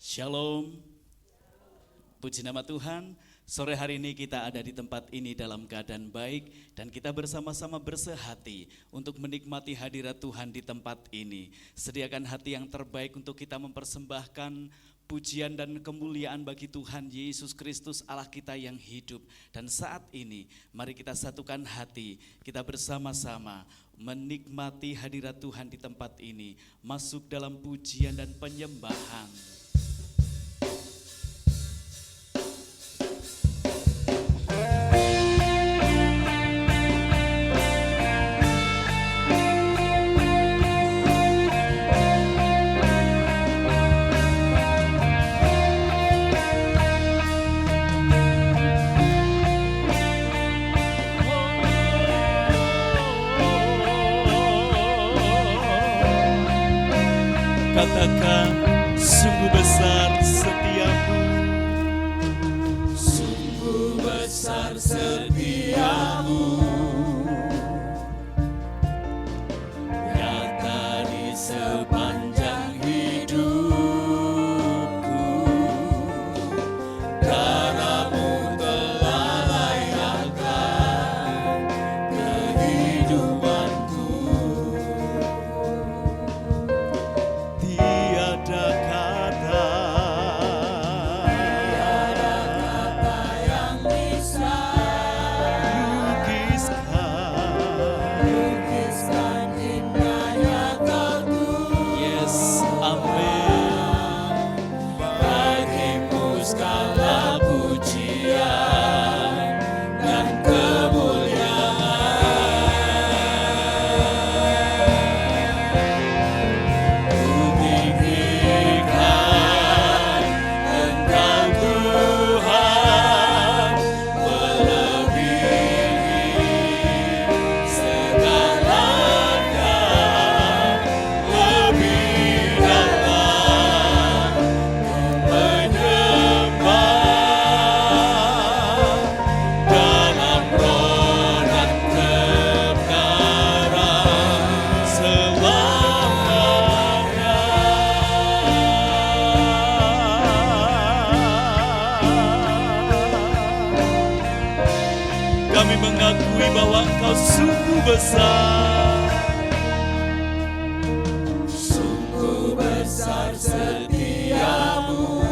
Shalom, puji nama Tuhan. Sore hari ini kita ada di tempat ini dalam keadaan baik dan kita bersama-sama bersehati untuk menikmati hadirat Tuhan di tempat ini. Sediakan hati yang terbaik untuk kita mempersembahkan pujian dan kemuliaan bagi Tuhan Yesus Kristus Allah kita yang hidup. Dan saat ini mari kita satukan hati, kita bersama-sama menikmati hadirat Tuhan di tempat ini, masuk dalam pujian dan penyembahan. Katakan, sungguh besar setiamu, sungguh besar setiamu, nyata di sepanjang hidupku. Darahmu telah layakkan kehidupanku. tiada kata yang bisa lukiskan indahnya Kau. Yes, amin. Bagimu segala pujian dan kemuliaan. Ku tinggikan Engkau Tuhan, melebihi segalanya, lebih dalam menyembah dalam roh dan kebenaran selamanya. Kami mengakui bahwa Engkau sungguh besar. Sungguh besar setiamu,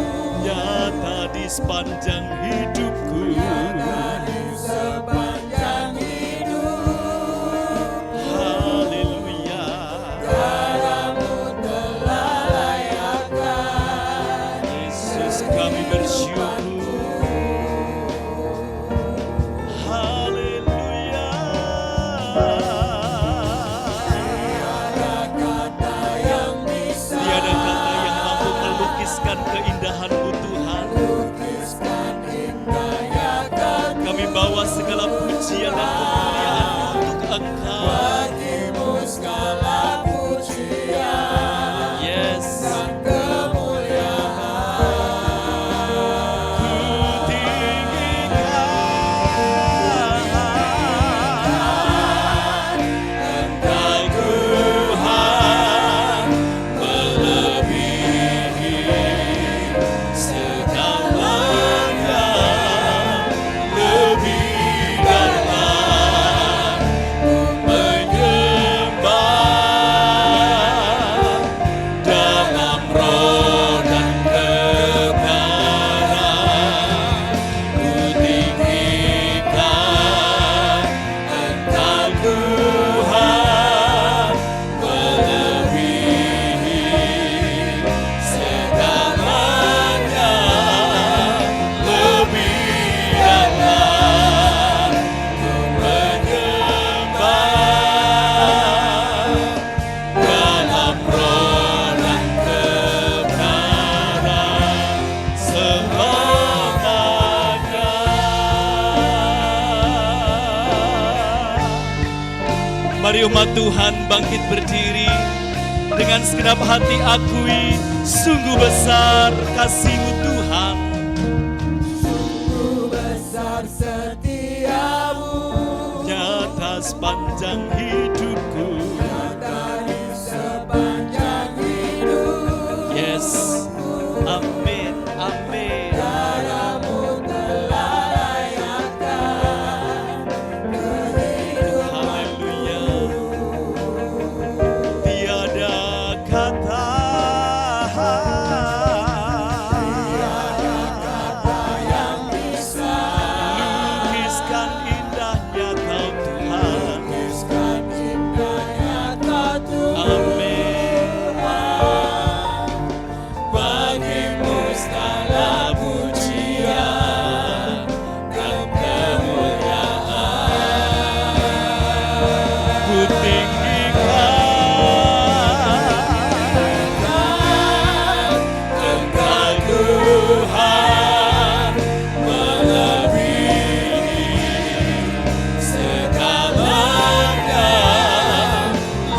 Nyata di sepanjang hidupku. dari sepanjang hidup. Haleluya. Darahmu telah layakkan Yesus, kami bersyukur. Haleluya. Tiada kata yang bisa Tiada kata yang mampu melukiskan keindahan-Mu Tuhan. lukiskan indahnya Kau. Kami bawa segala pujian dan kemuliaan untuk Engkau. Bagimu segala pujian Yes. dan kemuliaan. Ku tinggikan Engkau Tuhan, melebihi segalanya, lebih dalam menyembah dalam roh dan kebenaran. Ku tinggikan Engkau Tuhan, melebihi segalanya, lebih dalam menyembah dalam roh dan kebenaran selamanya. Mari umat Tuhan bangkit berdiri, dengan segenap hati akui sungguh besar kasih-Mu Tuhan. Sungguh besar setiamu, Nyata sepanjang hidupku. dari sepanjang hidup. Yes, amin. bagimu segala pujian dan kemuliaan. Ku tinggikan Engkau Tuhan, melebihi segalanya,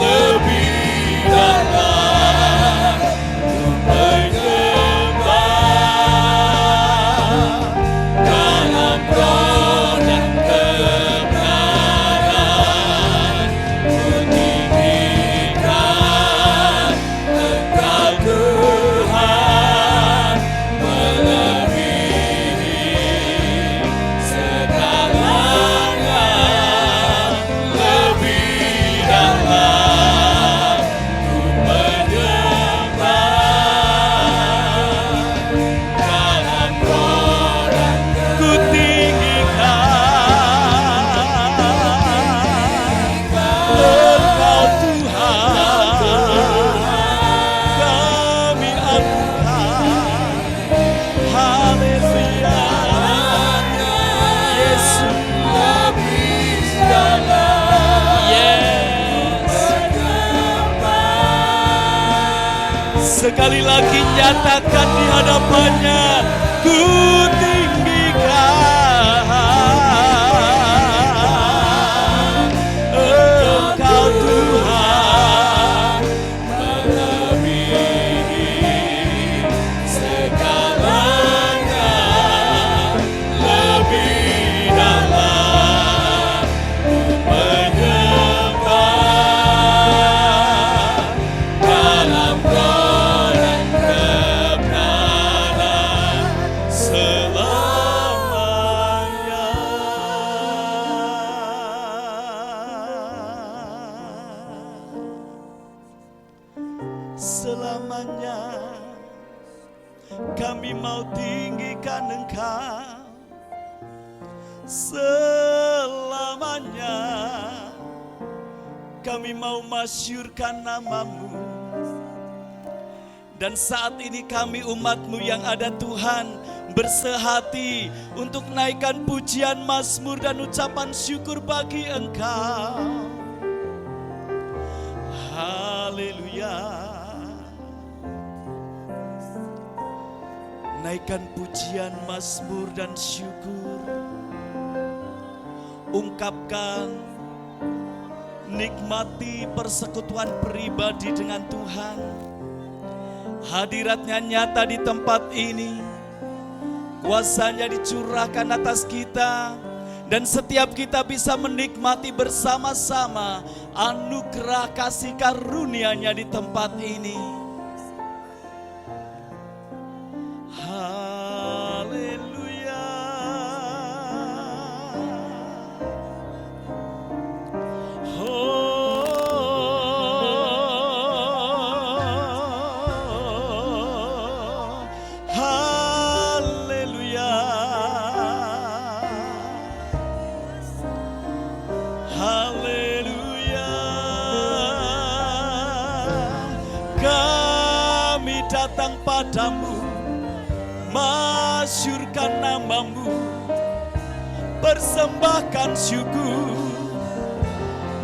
lebih dalam ku menyembah dalam roh dan kebenaran. Ku tinggikan Engkau Tuhan, melebihi segalanya, lebih dalam ku menyembah dalam roh dan ku tinggikan Engkau Tuhan, kami agunkan. Haleluya, Yesus. lebih dalam Yes. Sekali lagi nyatakan di hadapannya, ku tinggikan Engkau Tuhan, melebihi segalanya, lebih dalam ku menyembah dalam roh dan kebenaran selamanya. Selamanya kami mau tinggikan Engkau. Selamanya kami mau masyurkan nama-Mu. Dan saat ini kami umat-Mu yang ada Tuhan, bersehati untuk naikkan pujian, mazmur dan ucapan syukur bagi Engkau. Haleluya. Naikkan pujian, mazmur dan syukur. Ungkapkan, nikmati persekutuan pribadi dengan Tuhan. Hadiratnya nyata di tempat ini. Kuasanya dicurahkan atas kita. Dan setiap kita bisa menikmati bersama-sama anugerah kasih karunia-Nya di tempat ini. Haleluya. Oh, haleluya. Haleluya. Kami datang padamu, masyurkan nama-Mu, persembahkan syukur,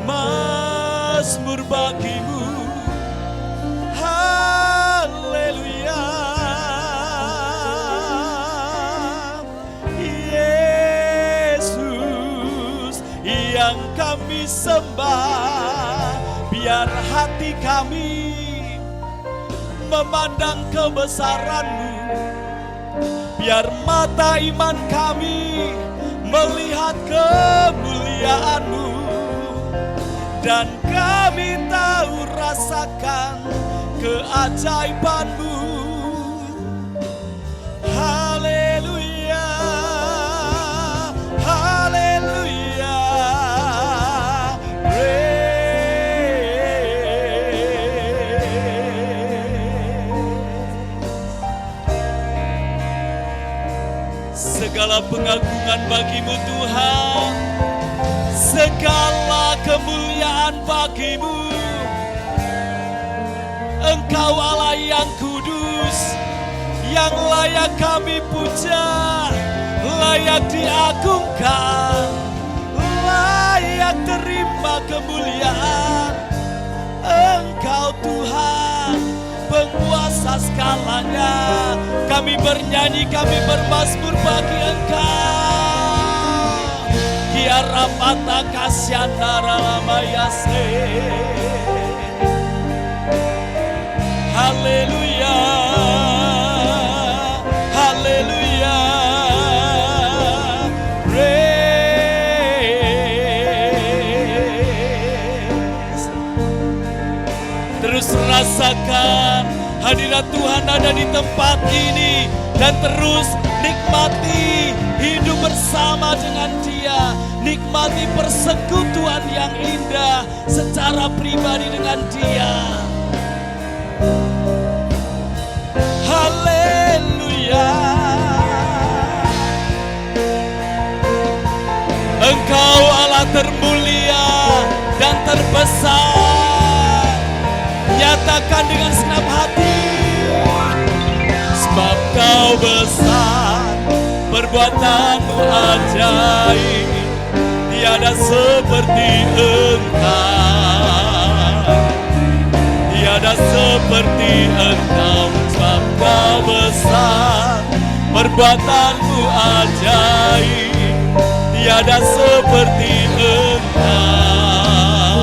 mazmur bagi-Mu. Haleluya. Yesus yang kami sembah, biar hati kami memandang kebesaran-Mu. Biar mata iman kami melihat kemuliaan-Mu. Dan kami tahu rasakan keajaiban-Mu. Haleluya. Haleluya. Segala pengagungan bagi-Mu Tuhan, segala kemuliaan bagi-Mu. Engkau Allah yang kudus, yang layak kami puja, layak diagungkan, layak terima kemuliaan. Engkau Tuhan, penguasa segalanya. Kami bernyanyi, kami bermazmur bagi Engkau. Kiara pata kasyandara lamayase. Haleluya, haleluya. Terus rasakan hadirat Tuhan ada di tempat ini, dan terus nikmati hidup bersama dengan Dia, nikmati persekutuan yang indah secara pribadi dengan Dia. Haleluya. Engkau Allah termulia dan terbesar. Nyatakan dengan senang hati. Sebab Kau besar, perbuatanmu ajaib, tiada seperti Engkau, tiada seperti Engkau. Sebab Kau besar, perbuatanmu ajaib, tiada seperti Engkau,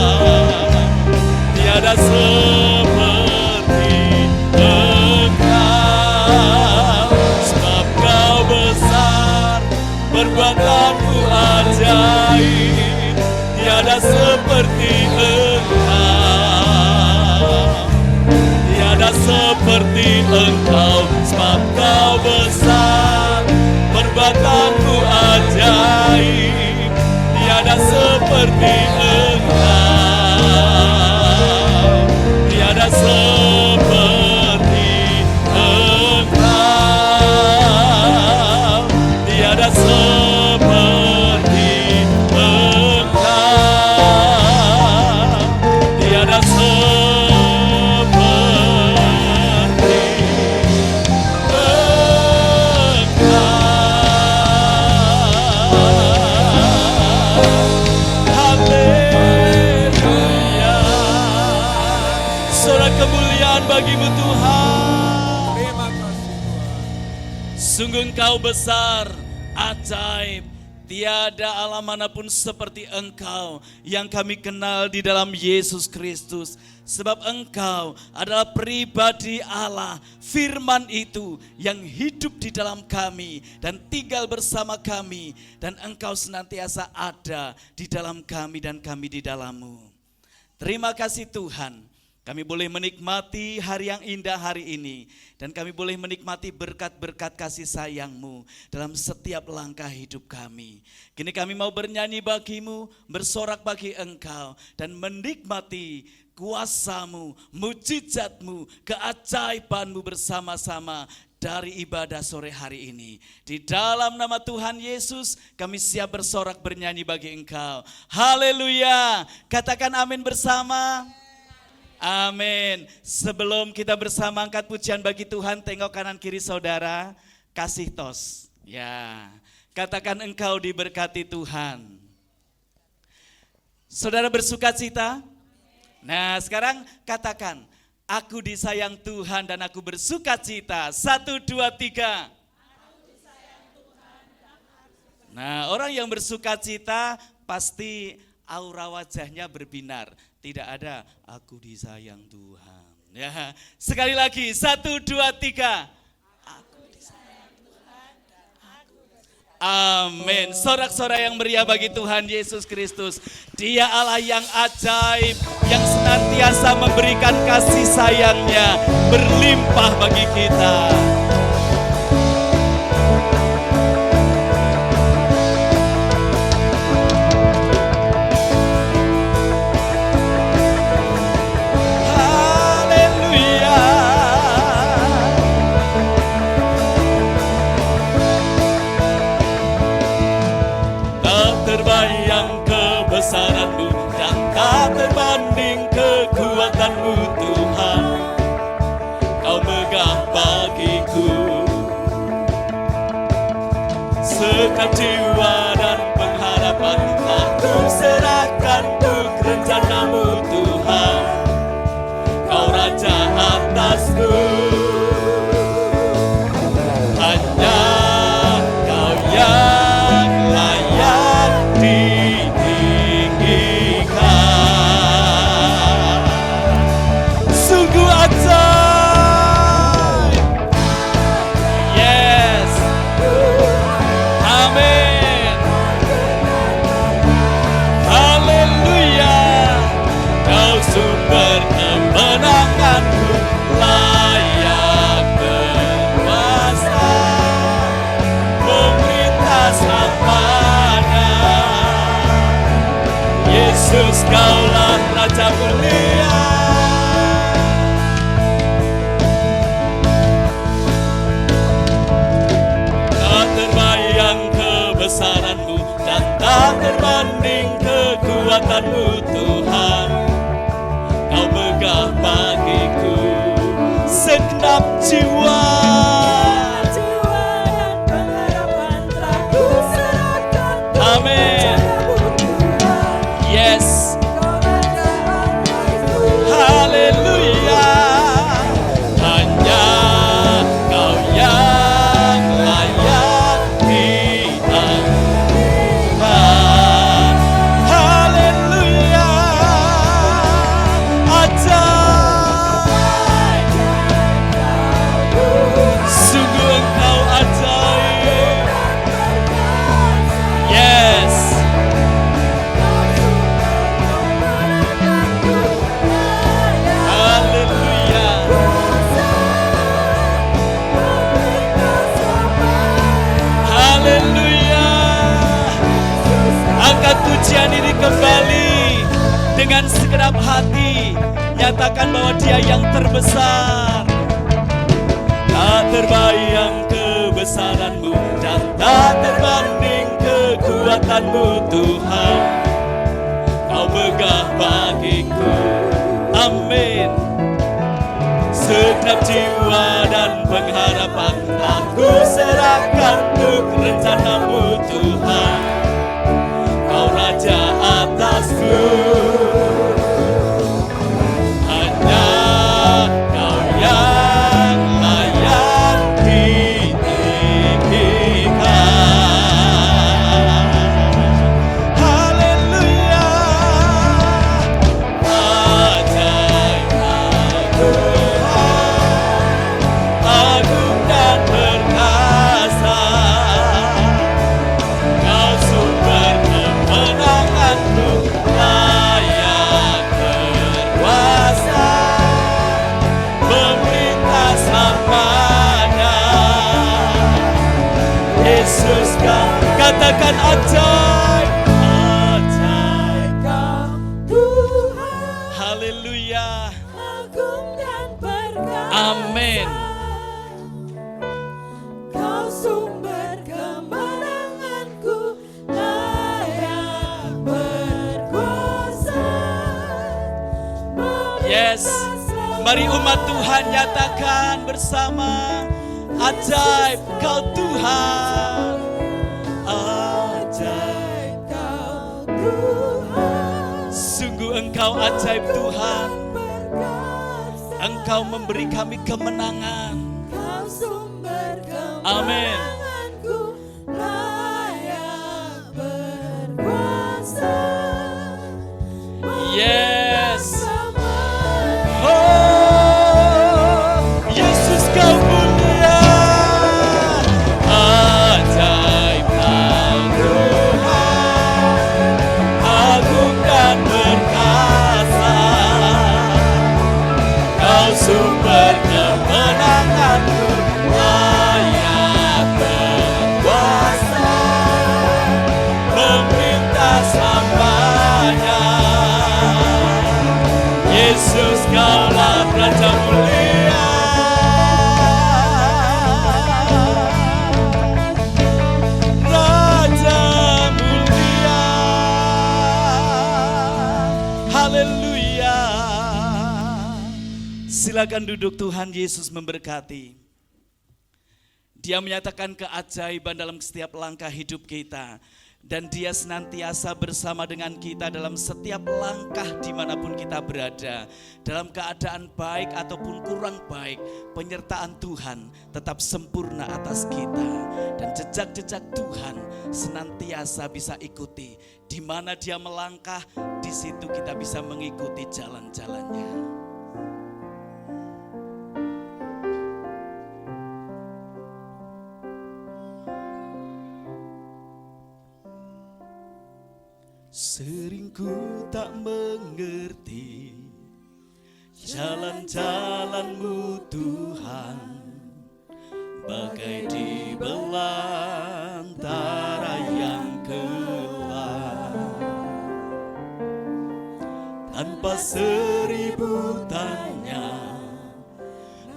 tiada seperti Engkau. Sebab Kau besar, perbuatanmu ajaib, tiada seperti Engkau, tiada seperti Engkau. Sebab Kau besar, perbuatanmu ajaib, tiada seperti Engkau, tiada seperti Engkau, tiada seperti Engkau, tiada seperti Engkau. Haleluya. Sorak kemuliaan bagimu Tuhan. Terima kasih Tuhan. Sungguh Engkau besar, ajaib. Tiada Allah manapun seperti Engkau yang kami kenal di dalam Yesus Kristus. Sebab Engkau adalah pribadi Allah, firman itu yang hidup di dalam kami dan tinggal bersama kami. Dan Engkau senantiasa ada di dalam kami dan kami di dalam-Mu. Terima kasih Tuhan. Kami boleh menikmati hari yang indah hari ini. Dan kami boleh menikmati berkat-berkat kasih sayang-Mu dalam setiap langkah hidup kami. Kini kami mau bernyanyi bagi-Mu, bersorak bagi Engkau, dan menikmati kuasa-Mu, mujizat-Mu, keajaiban-Mu bersama-sama dari ibadah sore hari ini. Di dalam nama Tuhan Yesus kami siap bersorak bernyanyi bagi Engkau. Haleluya. Katakan amin bersama. Amin. Sebelum kita bersama angkat pujian bagi Tuhan, tengok kanan kiri saudara, kasih tos. Ya, katakan engkau diberkati Tuhan. Saudara bersuka cita? Nah sekarang katakan, aku disayang Tuhan dan aku bersuka cita. 1, 2, 3. Nah orang yang bersuka cita pasti aura wajahnya berbinar. Tidak ada aku disayang Tuhan. Ya, sekali lagi 1, 2, 3. Aku disayang Tuhan dan aku bersuka. Amin. Sorak-sorai yang meriah bagi Tuhan Yesus Kristus. Dia Allah yang ajaib, yang senantiasa memberikan kasih sayangnya berlimpah bagi kita. Kebesaran-Mu dan tak terbanding kekuatan-Mu Tuhan. Kau megah bagiku. Segenap jiwa dan pengharapan telah ku serahkan untuk rencanamu Tuhan. Kau Raja atasku, hanya Kau yang layak ditinggikan. Sungguh ajaib. Yes. Amin. Haleluya. Kau sumber kemenanganku, layak berkuasa, memerintah selamanya. Yesus, Kaulah Raja mulia. Tak terbayang kebesaranmu dan tak terbanding kekuatanmu Tuhan. Kau megah bagiku segenap jiwa. Amin. Yes. Haleluya. Hanya Kau yang layak diangkat. Haleluya. Ajaib. Sungguh Engkau ajaib. Yes. Haleluya. Haleluya. Angkat pujian ini kembali dengan segenap hati. Nyatakan bahwa Dia yang terbesar. Tak terbayang kebesaranmu dan tak terbanding kekuatanmu Tuhan. Kau megah bagiku. Amin. Segenap jiwa dan pengharapan telah ku serahkan untuk rencanamu Tuhan. Kau Raja atasku, hanya Kau yang layak ditinggikan. Haleluya. Ajaib Tuhan, agung dan perkasa. Kau sumber kemenanganku, layak berkuasa, memerintah selamanya. Yesus, Kau katakan ajaib, ajaib Kau Tuhan. Haleluya. Agung dan perkasa. Amin. Kau sumber kemenanganku, layak berkuasa. Yes. Mari umat Tuhan nyatakan bersama, ajaib Kau Tuhan. Ajaib Kau Tuhan, Sungguh Engkau ajaib Tuhan. perkasa. Engkau memberi kami kemenangan. Kau sumber Amin. kemenanganku, layak berkuasa. Yes. Oh, Yesus Kau mulia. Ajaib Kau Tuhan, agung dan perkasa. Kau sumber kemenanganku, layak berkuasa, memerintah selamanya. Yesus, Kaulah Raja mulia. Raja mulia. Haleluya. Silakan duduk, Tuhan Yesus memberkati. Dia menyatakan keajaiban dalam setiap langkah hidup kita. Dan Dia senantiasa bersama dengan kita dalam setiap langkah dimanapun kita berada. Dalam keadaan baik ataupun kurang baik, penyertaan Tuhan tetap sempurna atas kita. Dan jejak-jejak Tuhan senantiasa bisa ikuti. Di mana Dia melangkah, di situ kita bisa mengikuti jalan-jalannya. Sering ku tak mengerti jalan-jalan-Mu Tuhan, bagai di belantara yang gelap. Tanpa seribu tanya,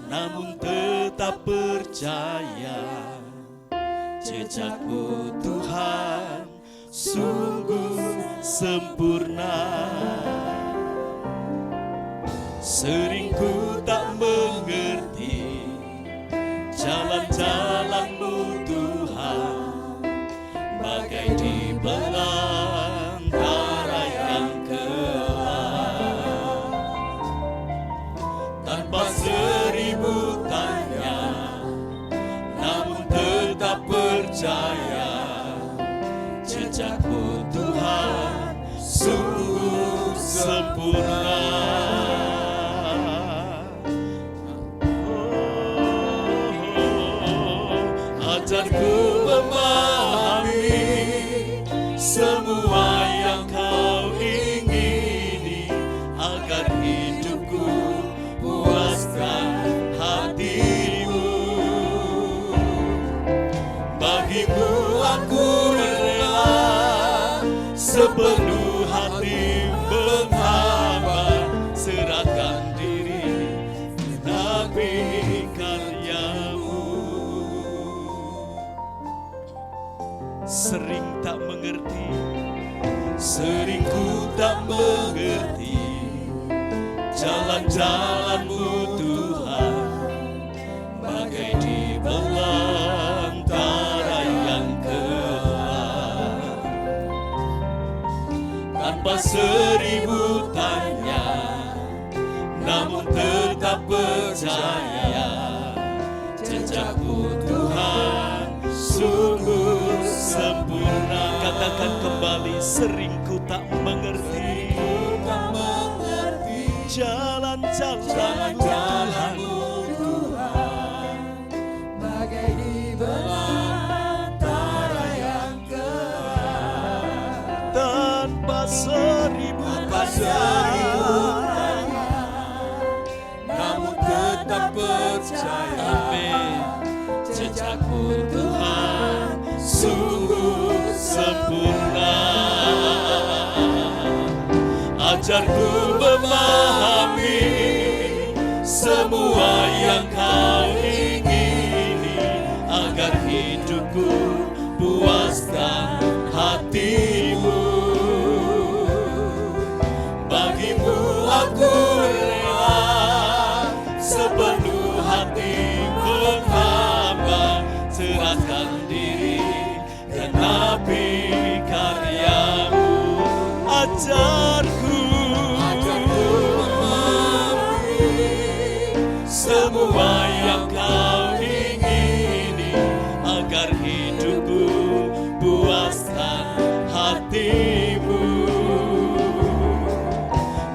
namun tetap percaya, jejak-Mu Tuhan sungguh sempurna. Sering ku tak mengerti jalan-jalan-Mu Tuhan, bagai di belantara yang gelap. Tanpa seribu tanya, namun tetap percaya, jejak-Mu Tuhan sungguh sempurna. Ajarku memahami semua yang Kau ingini, agar hidupku puaskan hati-Mu. Bagi-Mu aku sepenuh hati menghamba, serahkan diri genapi karya-Mu. Sering tak mengerti, sering ku tak mengerti jalan-jalan-Mu Tuhan, bagai di belantara yang gelap. Tanpa seribu tanya, namun tetap percaya, jejak-Mu Tuhan sungguh sempurna. Katakan kembali, sering ku tak mengerti jalan-jalan-Mu Tuhan, bagai di belantara yang gelap. Tanpa seribu tanya, namun tetap percaya, jejak-Mu Tuhan sungguh sempurna. Ajarku memahami semua yang Kau ingini, agar hidupku puaskan hati-Mu. Bagi-Mu aku rela sepenuh hati menghamba, serahkan diri genapi karya-Mu. Ajarku memahami semua yang Kau ingini, agar hidupku puaskan hati-Mu.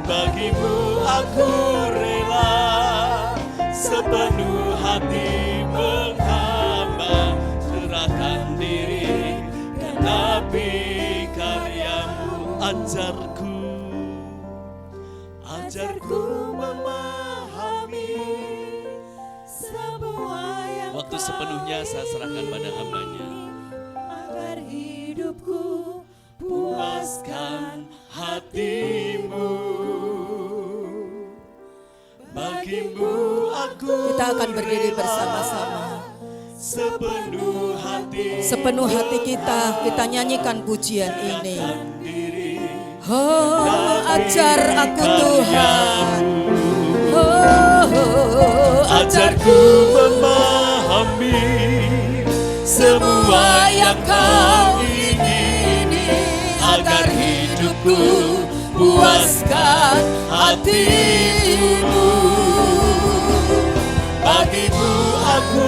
Bagi-Mu aku rela sepenuh hati menghamba, serahkan diri genapi karya-Mu. Ajarku memahami semua yang waktu sepenuhnya saya serahkan pada hamba-Nya, agar hidupku puaskan hati-Mu. Bagi-Mu aku Kita akan berdiri bersama-sama. Sepenuh hati kita nyanyikan pujian ini. diri Oh, ajar aku Tuhan. Oh, ajarku memahami semua yang kau ingini, agar hidupku puaskan hatimu. Bagimu aku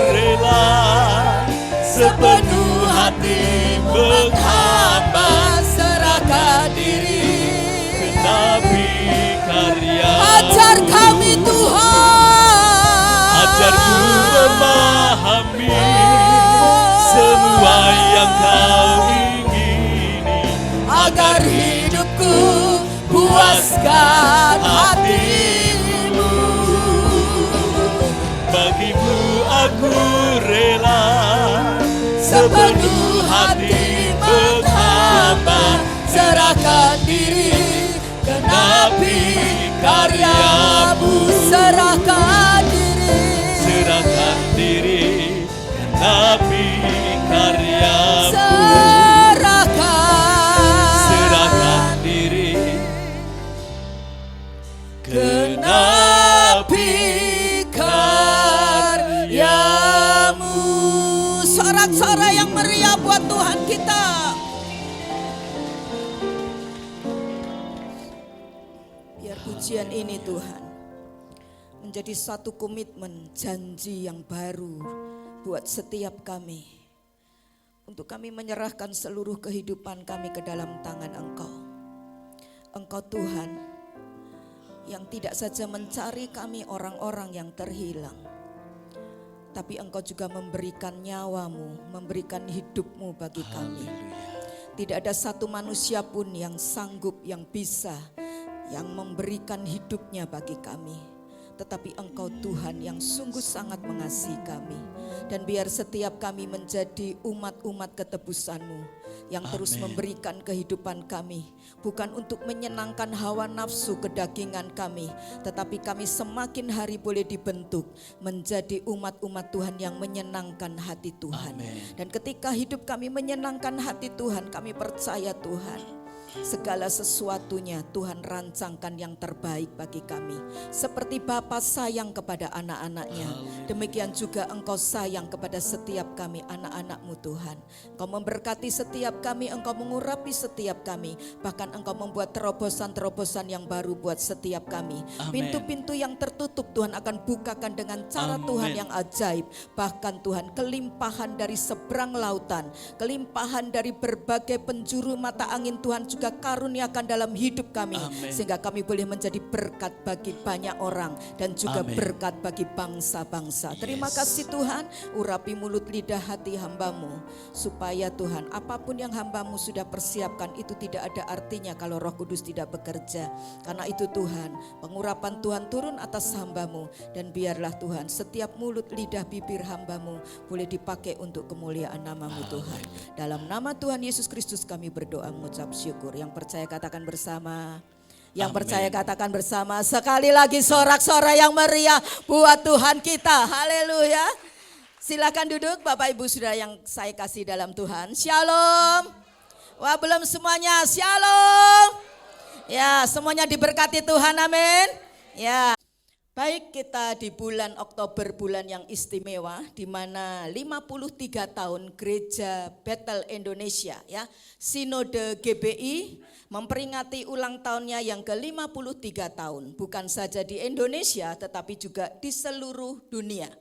rela sepenuh hati menghamba, serahkan diri. Genapi karya, Ajar kami Tuhan, ajarku memahami semua yang kau ingini, agar hidupku puaskan hatimu. bagimu aku rela Sepenuh hati menghamba, serahkan diri. Genapi karyamu, serahkan diri. serahkan diri. Genapi karyamu, serahkan diri. Genapi karyamu. Sorak-sorai yang meriah buat Tuhan kita. Biar pujian ini Tuhan menjadi satu komitmen, janji yang baru buat setiap kami. Untuk kami menyerahkan seluruh kehidupan kami ke dalam tangan Engkau. Engkau Tuhan yang tidak saja mencari kami orang-orang yang terhilang, tapi Engkau juga memberikan nyawamu, memberikan hidupmu bagi kami. Tidak ada satu manusia pun yang sanggup, yang bisa, yang memberikan hidupnya bagi kami. Tetapi Engkau Tuhan yang sungguh sangat mengasihi kami. Dan biar setiap kami menjadi umat-umat ketebus-Mu yang terus memberikan kehidupan kami. Bukan untuk menyenangkan hawa nafsu kedagingan kami, tetapi kami semakin hari boleh dibentuk menjadi umat-umat Tuhan yang menyenangkan hati Tuhan. Dan ketika hidup kami menyenangkan hati Tuhan, kami percaya Tuhan, segala sesuatunya Tuhan rancangkan yang terbaik bagi kami. Seperti Bapa sayang kepada anak-anaknya, demikian juga Engkau sayang kepada setiap kami anak-anak-Mu Tuhan. Engkau memberkati setiap kami, Engkau mengurapi setiap kami. Bahkan Engkau membuat terobosan-terobosan yang baru buat setiap kami. Pintu-pintu yang tertutup Tuhan akan bukakan dengan cara Tuhan yang ajaib. Bahkan Tuhan, kelimpahan dari seberang lautan, kelimpahan dari berbagai penjuru mata angin Tuhan juga karuniakan dalam hidup kami. Sehingga kami boleh menjadi berkat bagi banyak orang dan juga berkat bagi bangsa-bangsa. Terima kasih Tuhan, urapi mulut lidah hati hamba-Mu, supaya Tuhan apapun yang hamba-Mu sudah persiapkan itu tidak ada artinya kalau Roh Kudus tidak bekerja. Karena itu Tuhan, pengurapan Tuhan turun atas hamba-Mu, dan biarlah Tuhan setiap mulut lidah bibir hamba-Mu boleh dipakai untuk kemuliaan nama-Mu Tuhan. Dalam nama Tuhan Yesus Kristus kami berdoa mengucap syukur. Yang percaya katakan bersama. Yang percaya katakan bersama. Sekali lagi sorak-sorai yang meriah buat Tuhan kita. Haleluya. Silakan duduk Bapak Ibu Saudara yang saya kasih dalam Tuhan. Shalom. Wah, belum semuanya. Shalom. Ya, semuanya diberkati Tuhan. Amin. Ya. Baik, kita di bulan Oktober, bulan yang istimewa, di mana 53 tahun Gereja Bethel Indonesia, ya, Sinode GBI memperingati ulang tahunnya yang ke-53 tahun. Bukan saja di Indonesia, tetapi juga di seluruh dunia.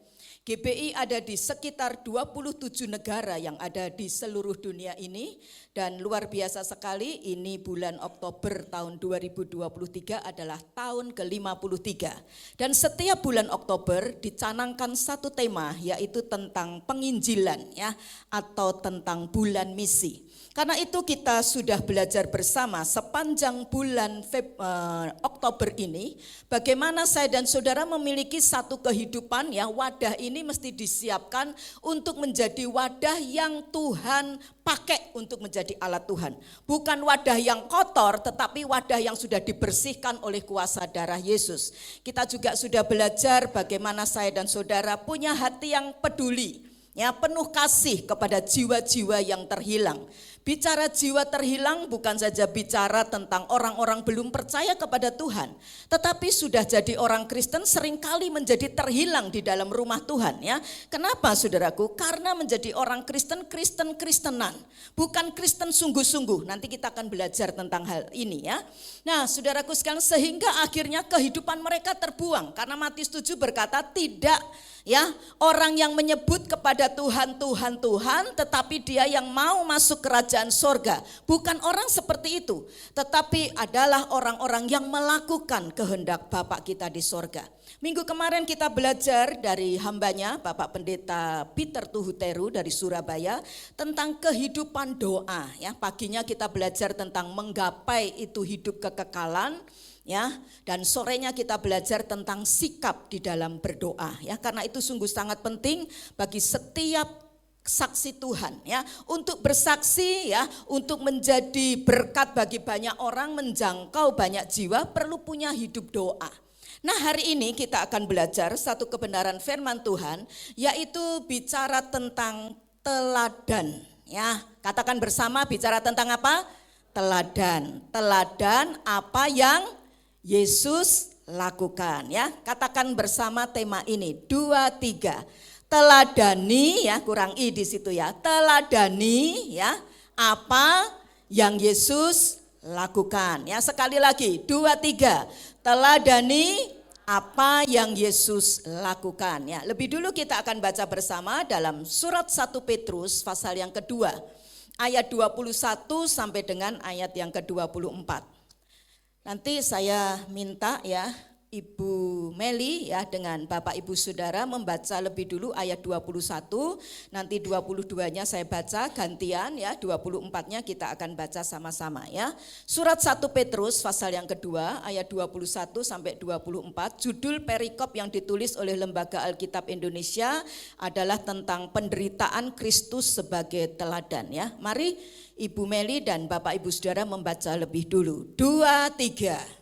GBI ada di sekitar 27 negara yang ada di seluruh dunia ini, dan luar biasa sekali, ini bulan Oktober tahun 2023 adalah tahun ke-53. Dan setiap bulan Oktober dicanangkan satu tema, yaitu tentang penginjilan, ya, atau tentang bulan misi. Karena itu kita sudah belajar bersama sepanjang bulan Oktober ini, bagaimana saya dan saudara memiliki satu kehidupan, ya, wadah ini mesti disiapkan untuk menjadi wadah yang Tuhan pakai untuk menjadi alat Tuhan. Bukan wadah yang kotor, tetapi wadah yang sudah dibersihkan oleh kuasa darah Yesus. Kita juga sudah belajar bagaimana saya dan saudara punya hati yang peduli, ya, penuh kasih kepada jiwa-jiwa yang terhilang. Bicara jiwa terhilang bukan saja bicara tentang orang-orang belum percaya kepada Tuhan, tetapi sudah jadi orang Kristen seringkali menjadi terhilang di dalam rumah Tuhan ya. Kenapa saudaraku? Karena menjadi orang Kristen, Kristen-Kristenan, bukan Kristen sungguh-sungguh. Nanti kita akan belajar tentang hal ini ya. Nah saudaraku sekalian, sehingga akhirnya kehidupan mereka terbuang. Karena Matius 7 berkata tidak ya, orang yang menyebut kepada Tuhan, Tuhan, Tuhan, tetapi dia yang mau masuk kerajaan sorga. Bukan orang seperti itu, tetapi adalah orang-orang yang melakukan kehendak Bapa kita di sorga. Minggu kemarin kita belajar dari hambanya Bapak Pendeta Peter Tuhuteru dari Surabaya tentang kehidupan doa ya. Paginya kita belajar tentang menggapai itu hidup kekekalan ya, dan sorenya kita belajar tentang sikap di dalam berdoa ya. Karena itu sungguh sangat penting bagi setiap saksi Tuhan ya, untuk bersaksi ya, untuk menjadi berkat bagi banyak orang, menjangkau banyak jiwa, perlu punya hidup doa. Nah hari ini kita akan belajar satu kebenaran firman Tuhan, yaitu bicara tentang teladan ya. Katakan bersama, bicara tentang apa? Teladan. Teladan apa yang Yesus lakukan ya. Katakan bersama tema ini, 2, 3. Teladani ya, kurang i di situ ya. Teladani ya apa yang Yesus lakukan ya. Sekali lagi, 2, 3. Teladani apa yang Yesus lakukan ya. Lebih dulu kita akan baca bersama dalam surat 1 Petrus pasal yang kedua, ayat 21 sampai dengan ayat yang ke-24. Nanti saya minta ya Ibu Meli ya dengan Bapak Ibu Saudara membaca lebih dulu ayat 21, nanti 22-nya saya baca gantian ya, 24-nya kita akan baca sama-sama ya. Surat 1 Petrus pasal yang kedua ayat 21 sampai 24, judul perikop yang ditulis oleh Lembaga Alkitab Indonesia adalah tentang penderitaan Kristus sebagai teladan ya. Mari Ibu Meli dan Bapak Ibu Saudara membaca lebih dulu. 2, 3.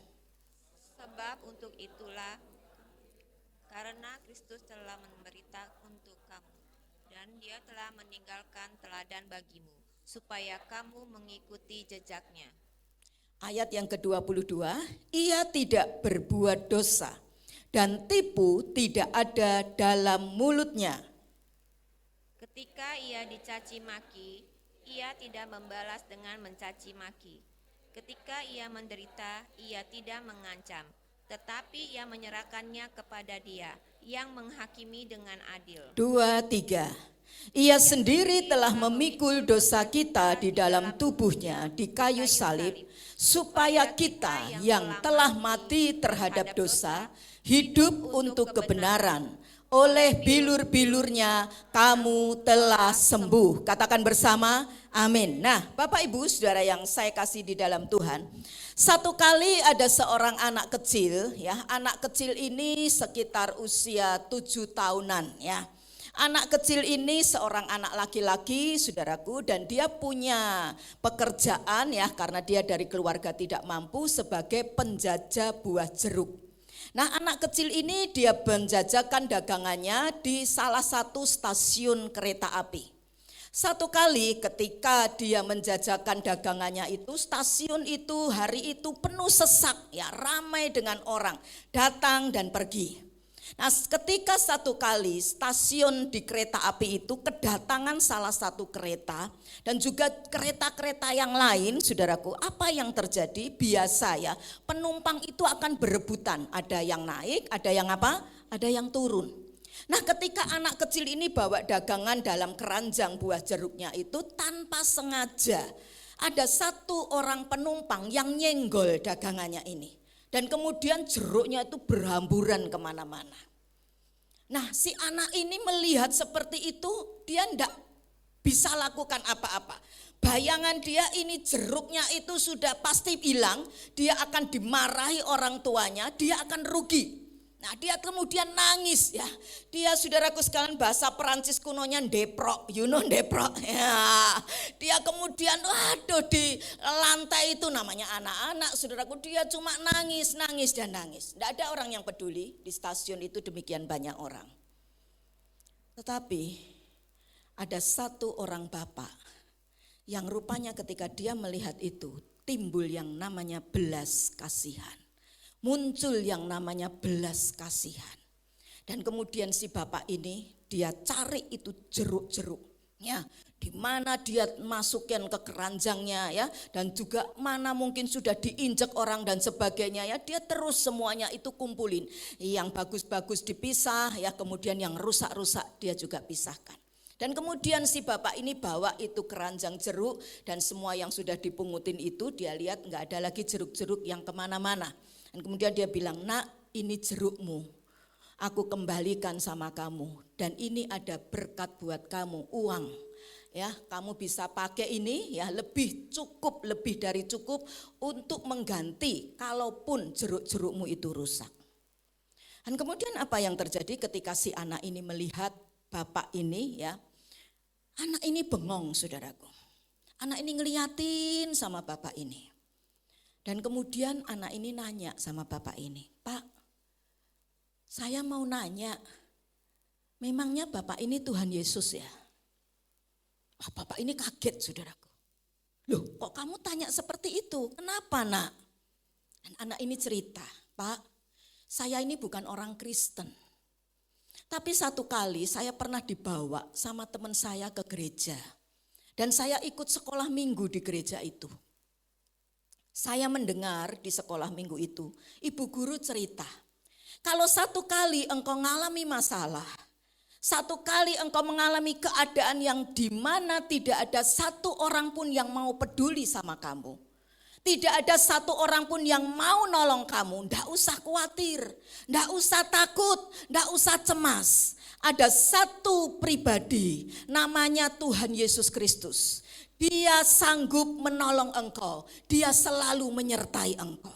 Sebab untuk itulah, karena Kristus telah menderita untuk kamu, dan dia telah meninggalkan teladan bagimu, supaya kamu mengikuti jejaknya. Ayat yang ke-22, ia tidak berbuat dosa, dan tipu tidak ada dalam mulutnya. Ketika ia dicaci maki, ia tidak membalas dengan mencaci maki. Ketika ia menderita, ia tidak mengancam, tetapi ia menyerahkannya kepada Dia yang menghakimi dengan adil. 2, 3. Ia sendiri telah memikul dosa kita di dalam tubuhnya di kayu salib, supaya kita yang telah mati terhadap dosa hidup untuk kebenaran. Oleh bilur-bilurnya kamu telah sembuh. Katakan bersama, amin. Nah Bapak Ibu Saudara yang saya kasih di dalam Tuhan, satu kali ada seorang anak kecil ya. Anak kecil ini sekitar usia 7 tahunan ya. Anak kecil ini seorang anak laki-laki saudaraku, dan dia punya pekerjaan ya, karena dia dari keluarga tidak mampu, sebagai penjajah buah jeruk. Nah anak kecil ini dia menjajakan dagangannya di salah satu stasiun kereta api. Satu kali ketika dia menjajakan dagangannya itu, stasiun itu hari itu penuh sesak ya, ramai dengan orang datang dan pergi. Nah ketika satu kali stasiun di kereta api itu kedatangan salah satu kereta dan juga kereta-kereta yang lain, saudaraku, apa yang terjadi? Biasa ya, penumpang itu akan berebutan, ada yang naik, ada yang apa? Ada yang turun. Nah ketika anak kecil ini bawa dagangan dalam keranjang buah jeruknya itu, tanpa sengaja ada satu orang penumpang yang nyenggol dagangannya ini. Dan kemudian jeruknya itu berhamburan kemana-mana. Nah si anak ini melihat seperti itu, dia enggak bisa lakukan apa-apa. Bayangan dia ini jeruknya itu sudah pasti hilang, dia akan dimarahi orang tuanya, dia akan rugi. Nah dia kemudian nangis ya. Dia saudaraku sekalian bahasa Perancis kunonya ndeprok, you know ndeprok ya. Dia kemudian waduh di lantai itu, namanya anak-anak saudaraku, dia cuma nangis dan nangis. Tidak ada orang yang peduli di stasiun itu, demikian banyak orang. Tetapi ada satu orang bapak yang rupanya ketika dia melihat itu timbul yang namanya belas kasihan. Muncul yang namanya belas kasihan. Dan kemudian si bapak ini dia cari itu jeruk-jeruknya, di mana dia masukin ke keranjangnya ya, dan juga mana mungkin sudah diinjek orang dan sebagainya ya, dia terus semuanya itu kumpulin. Yang bagus-bagus dipisah ya, kemudian yang rusak-rusak dia juga pisahkan. Dan kemudian si bapak ini bawa itu keranjang jeruk, dan semua yang sudah dipungutin itu dia lihat enggak ada lagi jeruk-jeruk yang kemana-mana. Dan kemudian dia bilang, "Nak, ini jerukmu, aku kembalikan sama kamu, dan ini ada berkat buat kamu, uang. Ya, kamu bisa pakai ini ya, lebih dari cukup untuk mengganti kalaupun jeruk-jerukmu itu rusak." Dan kemudian apa yang terjadi ketika si anak ini melihat bapak ini ya, anak ini bengong saudaraku. Anak ini ngeliatin sama bapak ini. Dan kemudian anak ini nanya sama bapak ini, "Pak, saya mau nanya, memangnya bapak ini Tuhan Yesus ya?" Bapak ini kaget saudaraku. "Loh, kok kamu tanya seperti itu? Kenapa, Nak?" Dan anak ini cerita, "Pak, saya ini bukan orang Kristen. Tapi satu kali saya pernah dibawa sama teman saya ke gereja. Dan saya ikut sekolah minggu di gereja itu. Saya mendengar di sekolah minggu itu, ibu guru cerita, kalau satu kali engkau mengalami masalah, satu kali engkau mengalami keadaan yang di mana tidak ada satu orang pun yang mau peduli sama kamu, tidak ada satu orang pun yang mau nolong kamu, ndak usah khawatir, ndak usah takut, ndak usah cemas. Ada satu pribadi namanya Tuhan Yesus Kristus. Dia sanggup menolong engkau, dia selalu menyertai engkau."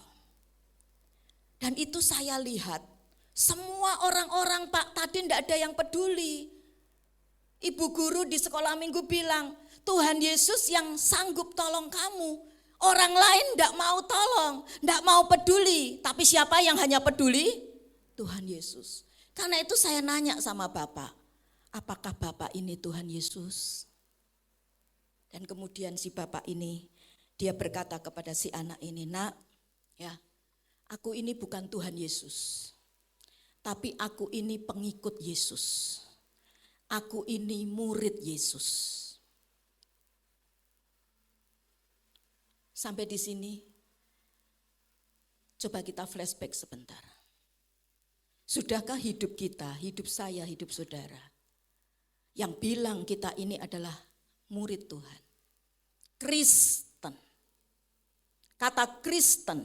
Dan itu saya lihat, semua orang-orang Pak tadi ndak ada yang peduli. Ibu guru di sekolah minggu bilang, Tuhan Yesus yang sanggup tolong kamu. Orang lain ndak mau tolong, ndak mau peduli. Tapi siapa yang hanya peduli? Tuhan Yesus. Karena itu saya nanya sama Bapak, apakah Bapak ini Tuhan Yesus? Dan kemudian si bapak ini, dia berkata kepada si anak ini, "Nak, ya, aku ini bukan Tuhan Yesus. Tapi aku ini pengikut Yesus. Aku ini murid Yesus." Sampai di sini, coba kita flashback sebentar. Sudahkah hidup kita, hidup saya, hidup saudara, yang bilang kita ini adalah murid Tuhan? Kristen. Kata Kristen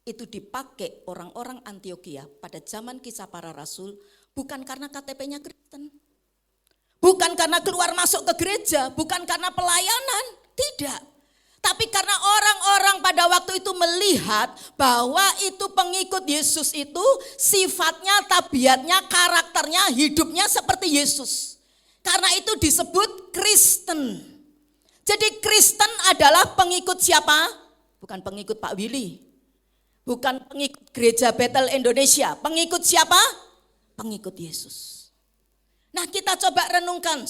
itu dipakai orang-orang Antiokhia pada zaman Kisah Para Rasul bukan karena KTP-nya Kristen. Bukan karena keluar masuk ke gereja, bukan karena pelayanan, tidak. Tapi karena orang-orang pada waktu itu melihat bahwa itu pengikut Yesus itu sifatnya, tabiatnya, karakternya, hidupnya seperti Yesus. Karena itu disebut Kristen. Jadi Kristen adalah pengikut siapa? Bukan pengikut Pak Willy. Bukan pengikut Gereja Bethel Indonesia. Pengikut siapa? Pengikut Yesus. Nah, kita coba renungkan.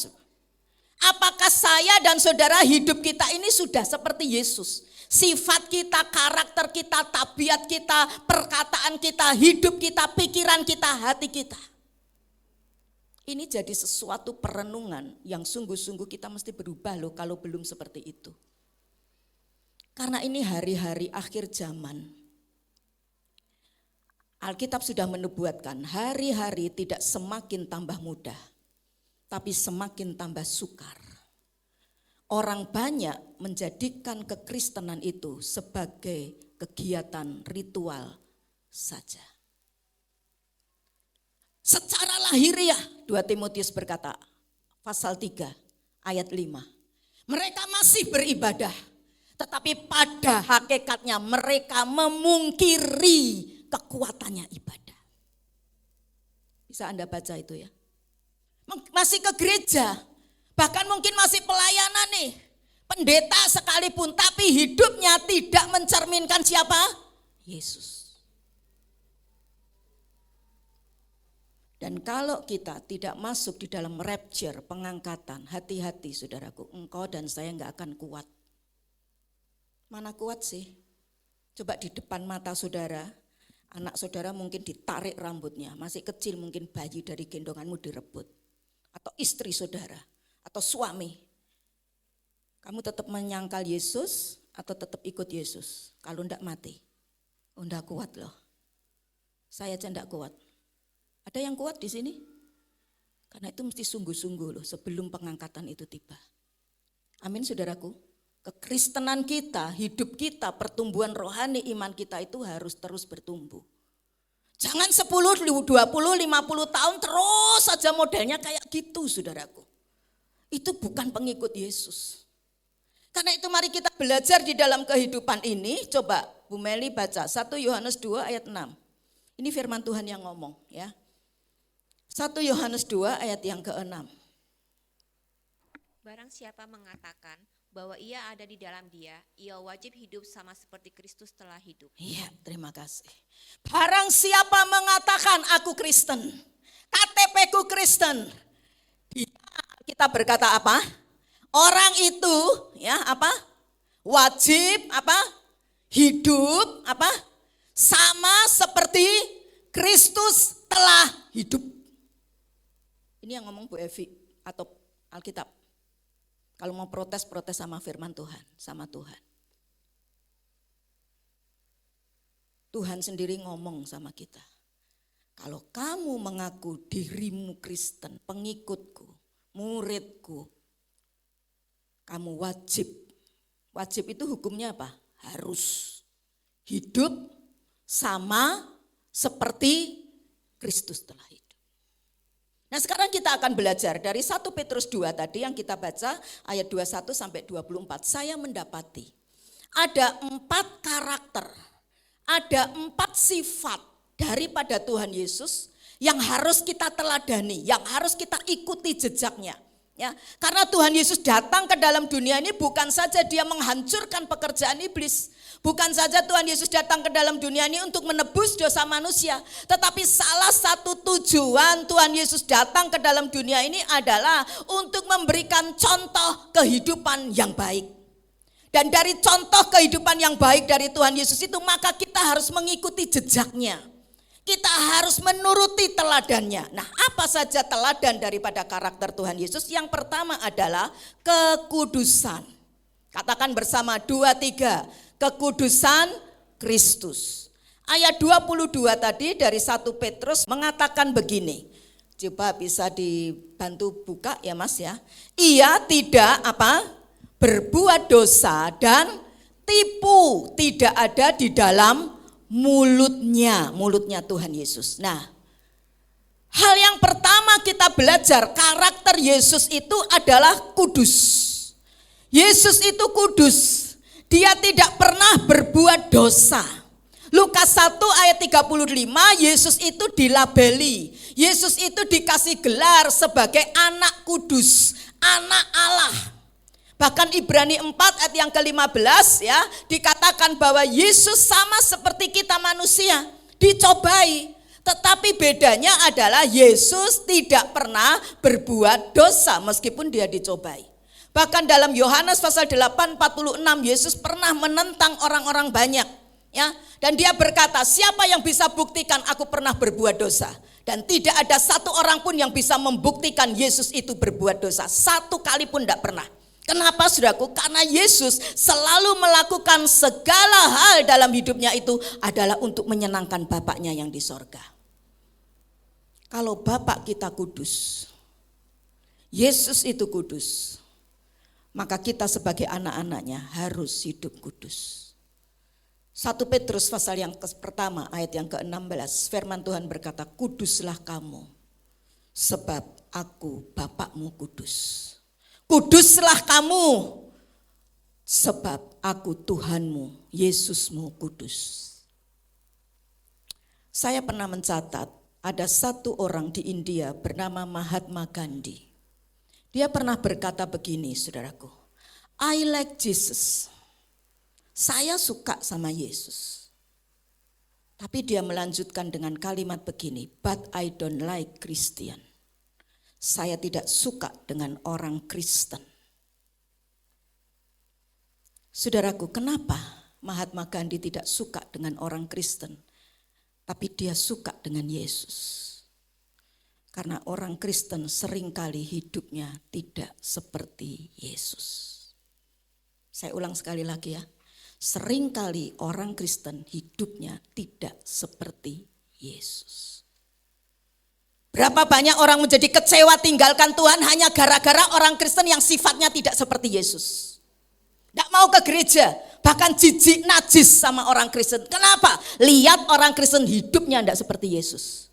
Apakah saya dan saudara hidup kita ini sudah seperti Yesus? Sifat kita, karakter kita, tabiat kita, perkataan kita, hidup kita, pikiran kita, hati kita. Ini jadi sesuatu perenungan yang sungguh-sungguh kita mesti berubah loh kalau belum seperti itu. Karena ini hari-hari akhir zaman. Alkitab sudah menubuatkan hari-hari tidak semakin tambah mudah, tapi semakin tambah sukar. Orang banyak menjadikan kekristenan itu sebagai kegiatan ritual saja. Secara lahiriah, 2 Timotius berkata, pasal 3 ayat 5. Mereka masih beribadah, tetapi pada hakikatnya mereka memungkiri kekuatannya ibadah. Bisa Anda baca itu ya. Masih ke gereja, bahkan mungkin masih pelayanan nih, pendeta sekalipun, tapi hidupnya tidak mencerminkan siapa? Yesus. Dan kalau kita tidak masuk di dalam rapture, pengangkatan, hati-hati saudaraku, engkau dan saya enggak akan kuat. Mana kuat sih? Coba di depan mata saudara, anak saudara mungkin ditarik rambutnya, masih kecil mungkin bayi dari gendonganmu direbut. Atau istri saudara, atau suami. Kamu tetap menyangkal Yesus atau tetap ikut Yesus? Kalau enggak mati. Oh enggak kuat loh. Saya aja enggak kuat. Ada yang kuat di sini? Karena itu mesti sungguh-sungguh loh sebelum pengangkatan itu tiba. Amin saudaraku. Kekristenan kita, hidup kita, pertumbuhan rohani iman kita itu harus terus bertumbuh. Jangan 10, 20, 50 tahun terus saja modelnya kayak gitu saudaraku. Itu bukan pengikut Yesus. Karena itu mari kita belajar di dalam kehidupan ini. Coba Bu Meli baca 1 Yohanes 2 ayat 6. Ini firman Tuhan yang ngomong ya. 1 Yohanes 2 ayat yang ke-6. Barang siapa mengatakan bahwa ia ada di dalam dia, ia wajib hidup sama seperti Kristus telah hidup. Iya, terima kasih. Barang siapa mengatakan aku Kristen, KTP-ku Kristen, kita berkata apa? Orang itu ya apa? Wajib apa? Hidup apa? Sama seperti Kristus telah hidup. Ini yang ngomong Bu Evi atau Alkitab. Kalau mau protes sama firman Tuhan, sama Tuhan. Tuhan sendiri ngomong sama kita. Kalau kamu mengaku dirimu Kristen, pengikutku, muridku, kamu wajib. Wajib itu hukumnya apa? Harus hidup sama seperti Kristus telah hidup. Nah sekarang kita akan belajar dari 1 Petrus 2 tadi yang kita baca ayat 21 sampai 24. Saya mendapati ada 4 karakter, ada 4 sifat daripada Tuhan Yesus yang harus kita teladani, yang harus kita ikuti jejaknya. Ya, karena Tuhan Yesus datang ke dalam dunia ini bukan saja dia menghancurkan pekerjaan iblis. Bukan saja Tuhan Yesus datang ke dalam dunia ini untuk menebus dosa manusia. Tetapi salah satu tujuan Tuhan Yesus datang ke dalam dunia ini adalah untuk memberikan contoh kehidupan yang baik. Dan dari contoh kehidupan yang baik dari Tuhan Yesus itu maka kita harus mengikuti jejaknya. Kita harus menuruti teladannya. Nah, apa saja teladan daripada karakter Tuhan Yesus? Yang pertama adalah kekudusan. Katakan bersama 2, 3. Kekudusan Kristus. Ayat 22 tadi dari 1 Petrus mengatakan begini. Coba bisa dibantu buka ya Mas ya. Ia tidak apa? Berbuat dosa dan tipu tidak ada di dalam mulutnya Tuhan Yesus. Nah, hal yang pertama kita belajar karakter Yesus itu adalah kudus. Yesus itu kudus. Dia tidak pernah berbuat dosa. Lukas 1 ayat 35 Yesus itu dilabeli. Yesus itu dikasih gelar sebagai anak kudus, anak Allah. Bahkan Ibrani 4 ayat yang ke-15 ya dikatakan bahwa Yesus sama seperti kita manusia, dicobai. Tetapi bedanya adalah Yesus tidak pernah berbuat dosa meskipun dia dicobai. Bahkan dalam Yohanes pasal 8:46 Yesus pernah menentang orang-orang banyak ya, dan dia berkata, siapa yang bisa buktikan aku pernah berbuat dosa? Dan tidak ada satu orang pun yang bisa membuktikan Yesus itu berbuat dosa. Satu kali pun tidak pernah. Kenapa saudaraku? Karena Yesus selalu melakukan segala hal dalam hidupnya itu adalah untuk menyenangkan Bapaknya yang di sorga. Kalau Bapak kita kudus, Yesus itu kudus, maka kita sebagai anak-anaknya harus hidup kudus. 1 Petrus pasal yang pertama ayat yang ke-16 firman Tuhan berkata, kuduslah kamu sebab aku Bapakmu kudus. Kuduslah kamu sebab aku Tuhanmu, Yesusmu kudus. Saya pernah mencatat ada satu orang di India bernama Mahatma Gandhi. Dia pernah berkata begini saudaraku, I like Jesus. Saya suka sama Yesus. Tapi dia melanjutkan dengan kalimat begini, but I don't like Christian. Saya tidak suka dengan orang Kristen. Saudaraku, kenapa Mahatma Gandhi tidak suka dengan orang Kristen, tapi dia suka dengan Yesus? Karena orang Kristen seringkali hidupnya tidak seperti Yesus. Saya ulang sekali lagi ya. Seringkali orang Kristen hidupnya tidak seperti Yesus. Berapa banyak orang menjadi kecewa tinggalkan Tuhan hanya gara-gara orang Kristen yang sifatnya tidak seperti Yesus. Tidak mau ke gereja, bahkan jijik najis sama orang Kristen. Kenapa? Lihat orang Kristen hidupnya tidak seperti Yesus.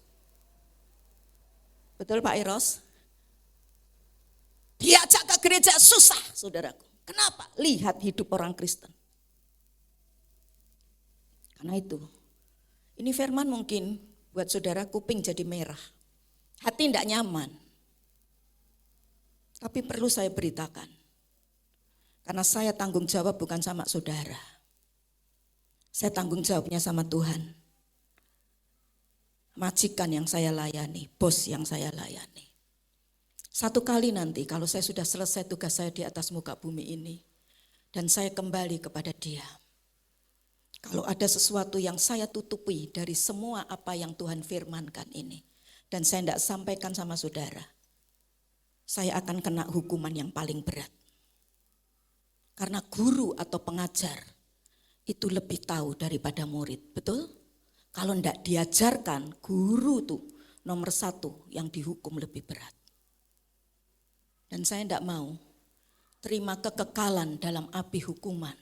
Betul Pak Eros? Diajak ke gereja susah saudaraku. Kenapa? Lihat hidup orang Kristen. Karena itu, ini firman mungkin buat saudara kuping jadi merah. Hati tidak nyaman. Tapi perlu saya beritakan. Karena saya tanggung jawab bukan sama saudara. Saya tanggung jawabnya sama Tuhan. Majikan yang saya layani, bos yang saya layani. Satu kali nanti kalau saya sudah selesai tugas saya di atas muka bumi ini. Dan saya kembali kepada Dia. Kalau ada sesuatu yang saya tutupi dari semua apa yang Tuhan firmankan ini. Dan saya tidak sampaikan sama saudara. Saya akan kena hukuman yang paling berat. Karena guru atau pengajar itu lebih tahu daripada murid. Betul? Kalau tidak diajarkan, guru tuh nomor 1 yang dihukum lebih berat. Dan saya tidak mau terima kekekalan dalam api hukuman.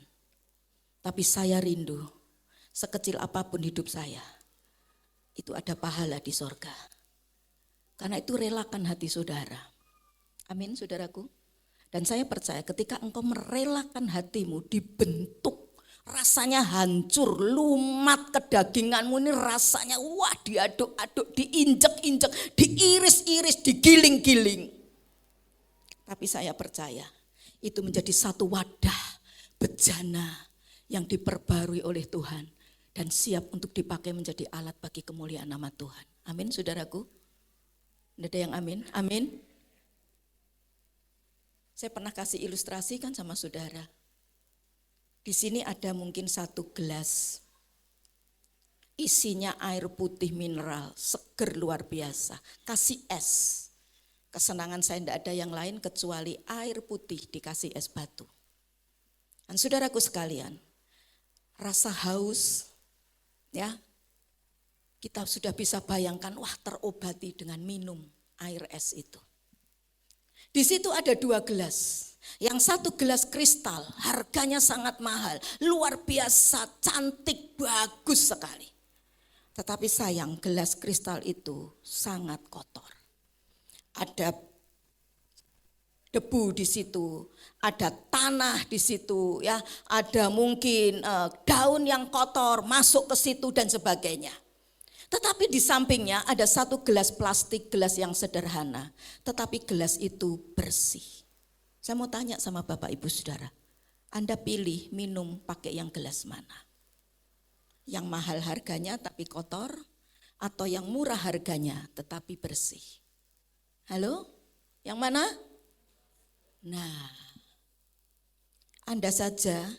Tapi saya rindu, sekecil apapun hidup saya, itu ada pahala di sorga. Karena itu relakan hati saudara. Amin saudaraku. Dan saya percaya ketika engkau merelakan hatimu dibentuk, rasanya hancur, lumat kedaginganmu ini rasanya wah diaduk-aduk, diinjek-injek, diiris-iris, digiling-giling. Tapi saya percaya itu menjadi satu wadah bejana yang diperbarui oleh Tuhan dan siap untuk dipakai menjadi alat bagi kemuliaan nama Tuhan. Amin saudaraku. Tidak ada yang amin? Amin. Saya pernah kasih ilustrasi kan sama saudara. Di sini ada mungkin 1 gelas. Isinya air putih mineral, seger luar biasa. Kasih es. Kesenangan saya tidak ada yang lain kecuali air putih dikasih es batu. Dan saudaraku sekalian, rasa haus ya, kita sudah bisa bayangkan wah terobati dengan minum air es itu. Di situ ada 2 gelas. Yang 1 gelas kristal, harganya sangat mahal, luar biasa, cantik, bagus sekali. Tetapi sayang gelas kristal itu sangat kotor. Ada debu di situ, ada tanah di situ, ya, ada mungkin daun yang kotor masuk ke situ dan sebagainya. Tetapi di sampingnya ada 1 gelas plastik, gelas yang sederhana, tetapi gelas itu bersih. Saya mau tanya sama Bapak Ibu Saudara, Anda pilih minum pakai yang gelas mana? Yang mahal harganya tapi kotor, atau yang murah harganya tetapi bersih? Halo? Yang mana? Nah, Anda saja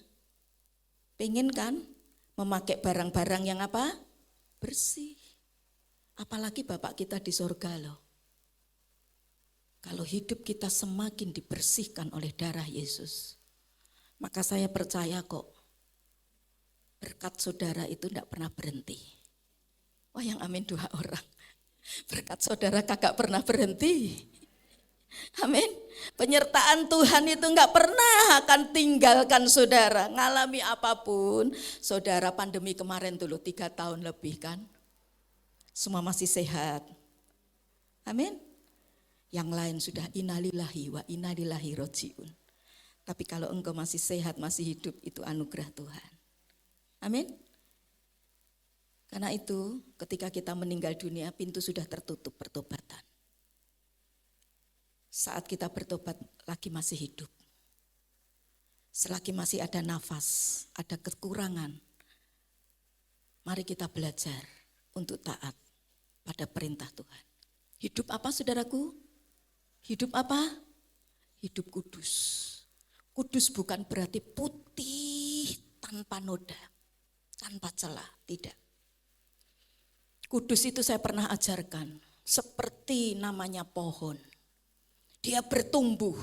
pengen kan memakai barang-barang yang apa? Bersih. Apalagi Bapak kita di sorga loh. Kalau hidup kita semakin dibersihkan oleh darah Yesus, maka saya percaya kok berkat saudara itu tidak pernah berhenti. Wah yang amin 2 orang. Berkat saudara kagak pernah berhenti. Amin. Penyertaan Tuhan itu enggak pernah akan tinggalkan saudara. Ngalami apapun. Saudara pandemi kemarin dulu 3 tahun lebih kan. Semua masih sehat. Amin. Yang lain sudah innalillahi wa innalillahi rojiun. Tapi kalau engkau masih sehat, masih hidup, itu anugerah Tuhan. Amin. Karena itu ketika kita meninggal dunia, pintu sudah tertutup pertobatan. Saat kita bertobat lagi masih hidup. Selagi masih ada nafas, ada kekurangan, mari kita belajar untuk taat pada perintah Tuhan. Hidup apa saudaraku? Hidup apa? Hidup kudus. Kudus bukan berarti putih tanpa noda, tanpa celah, tidak. Kudus itu saya pernah ajarkan, seperti namanya pohon. Dia bertumbuh,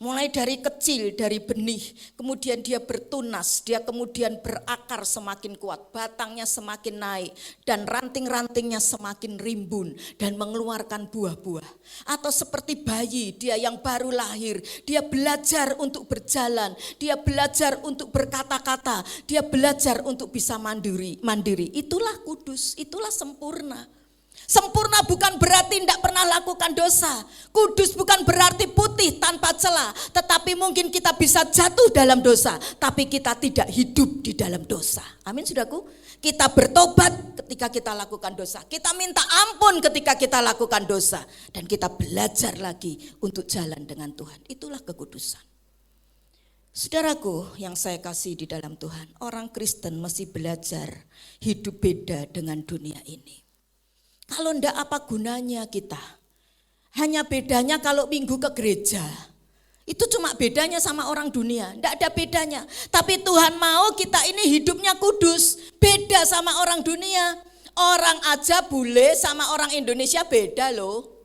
mulai dari kecil, dari benih, kemudian dia bertunas, dia kemudian berakar semakin kuat, batangnya semakin naik, dan ranting-rantingnya semakin rimbun, dan mengeluarkan buah-buah. Atau seperti bayi, dia yang baru lahir, dia belajar untuk berjalan, dia belajar untuk berkata-kata, dia belajar untuk bisa mandiri. Itulah kudus, itulah sempurna. Sempurna bukan berarti tidak pernah lakukan dosa. Kudus bukan berarti putih tanpa celah. Tetapi mungkin kita bisa jatuh dalam dosa, tapi kita tidak hidup di dalam dosa. Amin saudaraku. Kita bertobat ketika kita lakukan dosa. Kita minta ampun ketika kita lakukan dosa. Dan kita belajar lagi untuk jalan dengan Tuhan. Itulah kekudusan. Saudaraku yang saya kasih di dalam Tuhan, orang Kristen mesti belajar hidup beda dengan dunia ini. Kalau enggak apa gunanya kita? Hanya bedanya kalau minggu ke gereja. Itu cuma bedanya sama orang dunia, enggak ada bedanya. Tapi Tuhan mau kita ini hidupnya kudus, beda sama orang dunia. Orang aja bule sama orang Indonesia beda loh.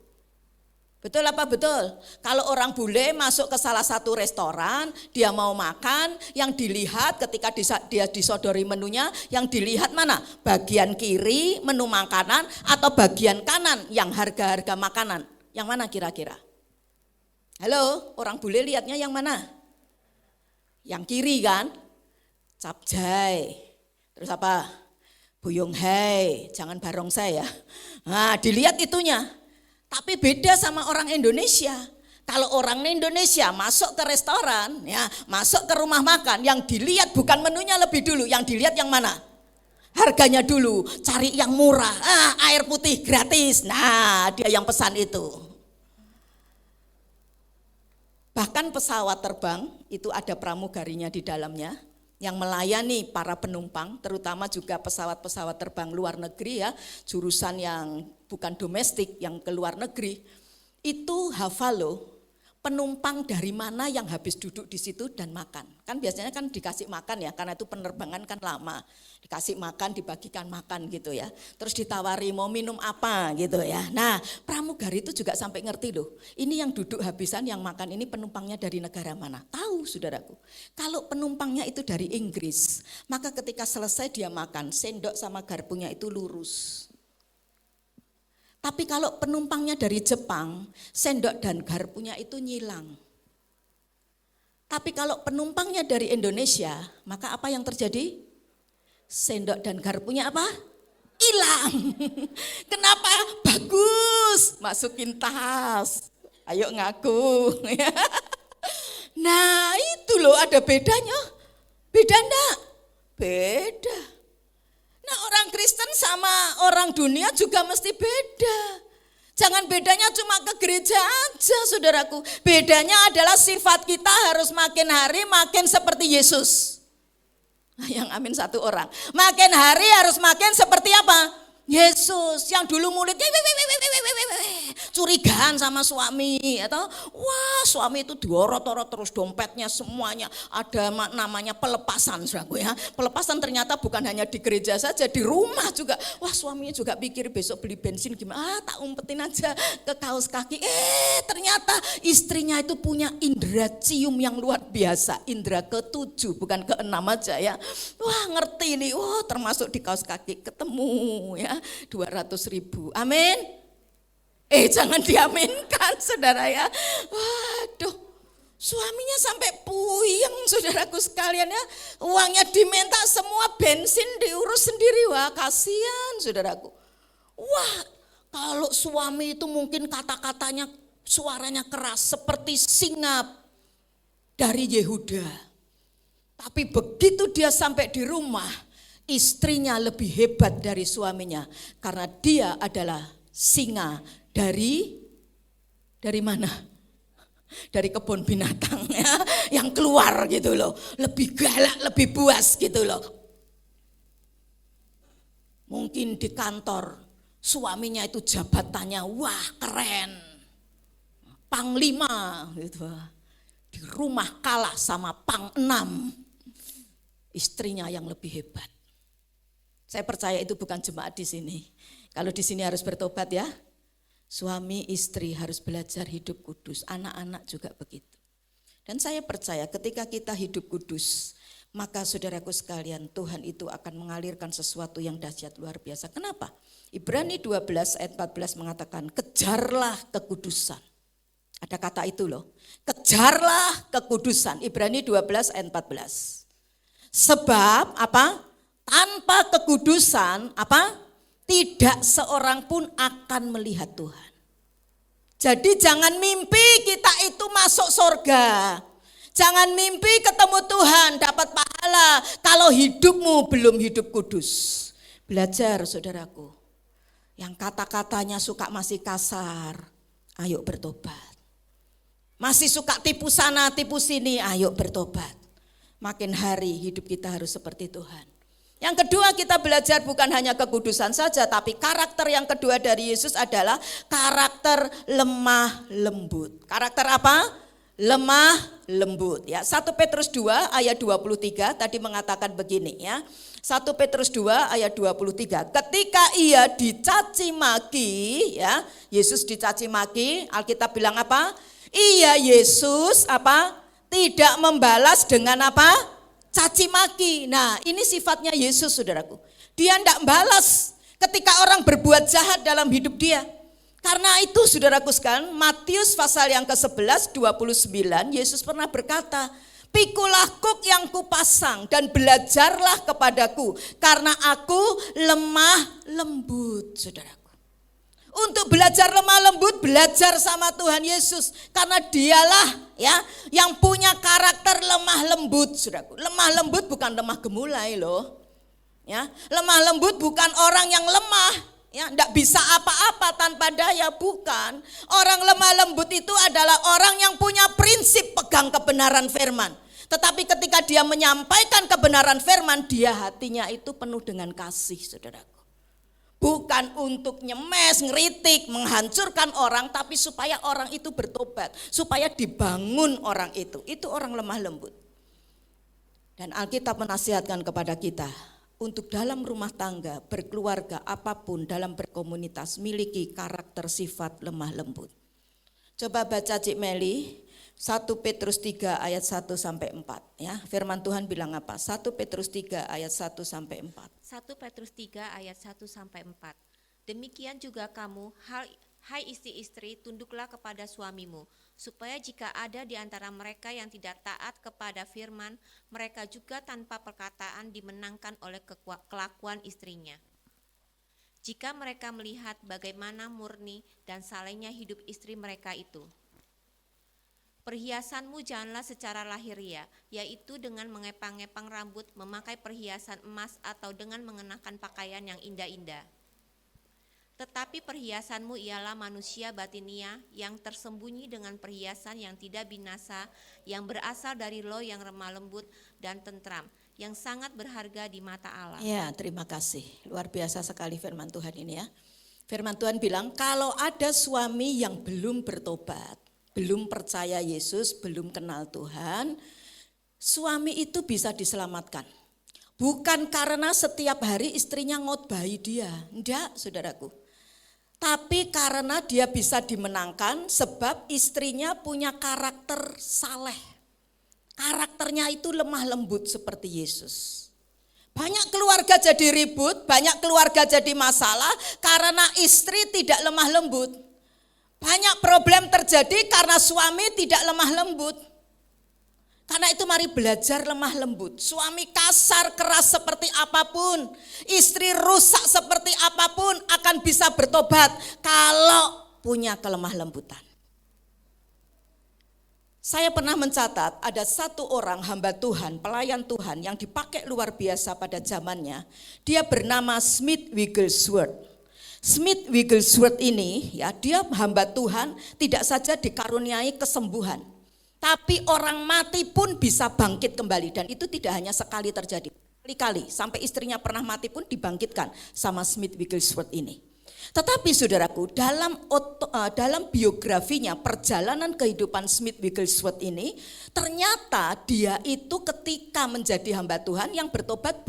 Betul apa betul? Kalau orang bule masuk ke salah satu restoran, dia mau makan, yang dilihat ketika dia disodori menunya, yang dilihat mana? Bagian kiri menu makanan atau bagian kanan yang harga-harga makanan. Yang mana kira-kira? Halo, orang bule lihatnya yang mana? Yang kiri kan? Capjai. Terus apa? Buyung hai, jangan barongsai ya. Nah, dilihat itunya. Tapi beda sama orang Indonesia. Kalau orang Indonesia masuk ke restoran, ya, masuk ke rumah makan, yang dilihat bukan menunya lebih dulu, yang dilihat yang mana? Harganya dulu, cari yang murah. Air putih gratis. Nah, dia yang pesan itu. Bahkan pesawat terbang itu ada pramugarinya di dalamnya yang melayani para penumpang, terutama juga pesawat-pesawat terbang luar negeri ya, jurusan yang bukan domestik, yang ke luar negeri. Itu hafal loh, penumpang dari mana yang habis duduk di situ dan makan. Kan biasanya kan dikasih makan ya, karena itu penerbangan kan lama. Dikasih makan, dibagikan makan gitu ya. Terus ditawari mau minum apa gitu ya. Nah, pramugari itu juga sampai ngerti loh. Ini yang duduk habisan, yang makan ini penumpangnya dari negara mana? Tahu saudaraku. Kalau penumpangnya itu dari Inggris, maka ketika selesai dia makan, sendok sama garpunya itu lurus. Tapi kalau penumpangnya dari Jepang, sendok dan garpunya itu nyilang. Tapi kalau penumpangnya dari Indonesia, maka apa yang terjadi? Sendok dan garpunya apa? Hilang. Kenapa? Bagus, masukin tas. Ayo ngaku. Nah itu loh ada bedanya. Beda enggak? Beda. Nah orang Kristen sama orang dunia juga mesti beda. Jangan bedanya cuma ke gereja aja saudaraku. Bedanya adalah sifat kita harus makin hari makin seperti Yesus. Yang amin satu orang. Makin hari harus makin seperti apa? Yesus. Yang dulu mulutnya curigaan sama suami, atau wah suami itu diorot-orot terus, dompetnya semuanya ada namanya pelepasan, saudaraku ya. Pelepasan ternyata bukan hanya di gereja saja, di rumah juga. Wah suaminya juga pikir besok beli bensin gimana, tak umpetin aja ke kaos kaki. Ternyata istrinya itu punya indera cium yang luar biasa, indera ke-7 bukan ke-6 aja ya. Wah ngerti nih, wah termasuk di kaos kaki ketemu ya 200.000. Amin. Jangan diaminkan saudara ya. Waduh, suaminya sampai puyeng saudaraku sekalian ya. Uangnya diminta semua, bensin diurus sendiri. Wah kasihan saudaraku. Wah kalau suami itu mungkin kata-katanya suaranya keras seperti singa dari Yehuda. Tapi begitu dia sampai di rumah, istrinya lebih hebat dari suaminya. Karena dia adalah singa dari mana? Dari kebun binatang ya, yang keluar gitu loh. Lebih galak, lebih buas gitu loh. Mungkin di kantor suaminya itu jabatannya wah keren. Panglima gitu. Di rumah kalah sama Pang 6. istrinya yang lebih hebat. Saya percaya itu bukan jemaat di sini. Kalau di sini harus bertobat ya. Suami istri harus belajar hidup kudus, anak-anak juga begitu. Dan saya percaya ketika kita hidup kudus, maka saudaraku sekalian, Tuhan itu akan mengalirkan sesuatu yang dahsyat luar biasa. Kenapa? Ibrani 12 ayat 14 mengatakan, kejarlah kekudusan. Ada kata itu loh, kejarlah kekudusan. Ibrani 12 ayat 14. Sebab apa? Tanpa kekudusan apa? Tidak seorang pun akan melihat Tuhan. Jadi jangan mimpi kita itu masuk surga. Jangan mimpi ketemu Tuhan, dapat pahala kalau hidupmu belum hidup kudus. Belajar saudaraku. Yang kata-katanya suka masih kasar, ayo bertobat. Masih suka tipu sana, tipu sini, ayo bertobat. Makin hari hidup kita harus seperti Tuhan. Yang kedua kita belajar bukan hanya kekudusan saja, tapi karakter yang kedua dari Yesus adalah karakter lemah lembut. Karakter apa? Lemah lembut. Ya, 1 Petrus 2 ayat 23 tadi mengatakan begini ya. 1 Petrus 2 ayat 23. Ketika ia dicaci maki ya, Yesus dicaci maki, Alkitab bilang apa? Iya Yesus apa? Tidak membalas dengan apa? Caci maki. Nah, ini sifatnya Yesus saudaraku. Dia tidak balas ketika orang berbuat jahat dalam hidup dia. Karena itu saudaraku sekalian, Matius pasal yang ke-11 29 Yesus pernah berkata, "Pikulah kuk yang kupasang dan belajarlah kepadaku karena aku lemah lembut." Saudaraku. Untuk belajar lemah lembut, belajar sama Tuhan Yesus. Karena dialah ya yang punya karakter lemah lembut. Saudaraku. Lemah lembut bukan lemah gemulai loh. Ya, lemah lembut bukan orang yang lemah. Ya, enggak bisa apa-apa tanpa daya, bukan. Orang lemah lembut itu adalah orang yang punya prinsip pegang kebenaran firman. Tetapi ketika dia menyampaikan kebenaran firman, dia hatinya itu penuh dengan kasih, saudaraku. Bukan untuk nyemes, ngeritik, menghancurkan orang, tapi supaya orang itu bertobat, supaya dibangun orang itu. Itu orang lemah lembut. Dan Alkitab menasihatkan kepada kita, untuk dalam rumah tangga, berkeluarga, apapun, dalam berkomunitas, miliki karakter sifat lemah lembut. Coba baca Cik Meli, 1 Petrus 3 ayat 1 sampai 4 ya. Firman Tuhan bilang apa? 1 Petrus 3 ayat 1 sampai 4. 1 Petrus 3 ayat 1 sampai 4. Demikian juga kamu, hai istri-istri, tunduklah kepada suamimu, supaya jika ada di antara mereka yang tidak taat kepada firman, mereka juga tanpa perkataan dimenangkan oleh kelakuan istrinya. Jika mereka melihat bagaimana murni dan salehnya hidup istri mereka itu. Perhiasanmu janganlah secara lahiriah, yaitu dengan mengepang-ngepang rambut, memakai perhiasan emas atau dengan mengenakan pakaian yang indah-indah. Tetapi perhiasanmu ialah manusia batinia yang tersembunyi dengan perhiasan yang tidak binasa, yang berasal dari Roh yang lemah lembut dan tentram, yang sangat berharga di mata Allah. Ya, terima kasih. Luar biasa sekali firman Tuhan ini ya. Firman Tuhan bilang, kalau ada suami yang belum bertobat, belum percaya Yesus, belum kenal Tuhan, suami itu bisa diselamatkan. Bukan karena setiap hari istrinya ngotbahi dia, enggak saudaraku. Tapi karena dia bisa dimenangkan sebab istrinya punya karakter saleh. Karakternya itu lemah lembut seperti Yesus. Banyak keluarga jadi ribut, banyak keluarga jadi masalah karena istri tidak lemah lembut. Banyak problem terjadi karena suami tidak lemah lembut. Karena itu mari belajar lemah lembut. Suami kasar, keras seperti apapun, istri rusak seperti apapun akan bisa bertobat kalau punya kelemah lembutan. Saya pernah mencatat ada satu orang hamba Tuhan, pelayan Tuhan yang dipakai luar biasa pada zamannya. Dia bernama Smith Wigglesworth. Smith Wigglesworth ini ya, dia hamba Tuhan tidak saja dikaruniai kesembuhan, tapi orang mati pun bisa bangkit kembali, dan itu tidak hanya sekali terjadi, kali-kali sampai istrinya pernah mati pun dibangkitkan sama Smith Wigglesworth ini. Tetapi saudaraku, dalam biografinya, perjalanan kehidupan Smith Wigglesworth ini, ternyata dia itu ketika menjadi hamba Tuhan yang bertobat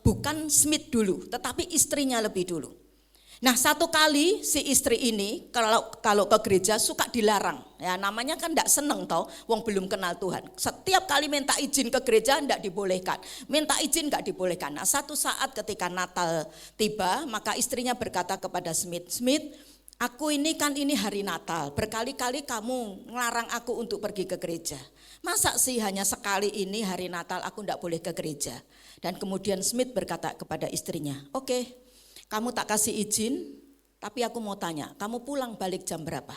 bukan Smith dulu, tetapi istrinya lebih dulu. Nah, satu kali si istri ini kalau ke gereja suka dilarang. Ya, namanya kan enggak seneng toh, wong belum kenal Tuhan. Setiap kali minta izin ke gereja enggak dibolehkan. Minta izin enggak dibolehkan. Nah, satu saat ketika Natal tiba, maka istrinya berkata kepada Smith, "Smith, aku ini hari Natal. Berkali-kali kamu ngelarang aku untuk pergi ke gereja. Masa sih hanya sekali ini hari Natal aku enggak boleh ke gereja?" Dan kemudian Smith berkata kepada istrinya, "Oke, kamu tak kasih izin, tapi aku mau tanya, kamu pulang balik jam berapa?"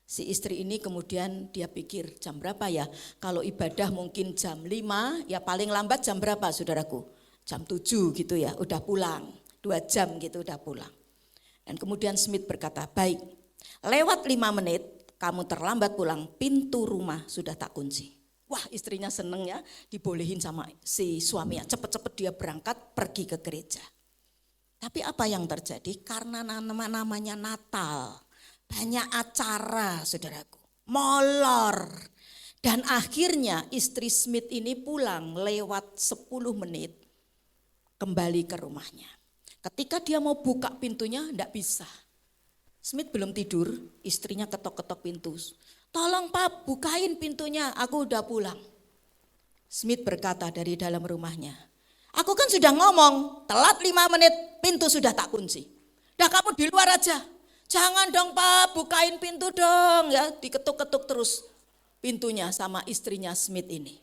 Si istri ini kemudian dia pikir, jam berapa ya? Kalau ibadah mungkin jam 5, ya paling lambat jam berapa saudaraku? Jam 7 gitu ya, udah pulang. 2 jam gitu udah pulang. Dan kemudian Smith berkata, "Baik, lewat 5 menit kamu terlambat pulang, pintu rumah sudah tak kunci." Wah, istrinya seneng ya, dibolehin sama si suaminya. Cepet-cepet dia berangkat pergi ke gereja. Tapi apa yang terjadi? Karena namanya Natal, banyak acara saudaraku, molor. Dan akhirnya istri Smith ini pulang lewat 10 menit kembali ke rumahnya. Ketika dia mau buka pintunya enggak bisa. Smith belum tidur, istrinya ketok-ketok pintu. "Tolong Pak, bukain pintunya, aku udah pulang." Smith berkata dari dalam rumahnya, "Aku kan sudah ngomong, telat 5 menit, pintu sudah tak kunci. Dah kamu di luar aja. Jangan dong Pak, bukain pintu dong." Ya, diketuk-ketuk terus pintunya sama istrinya Smith ini.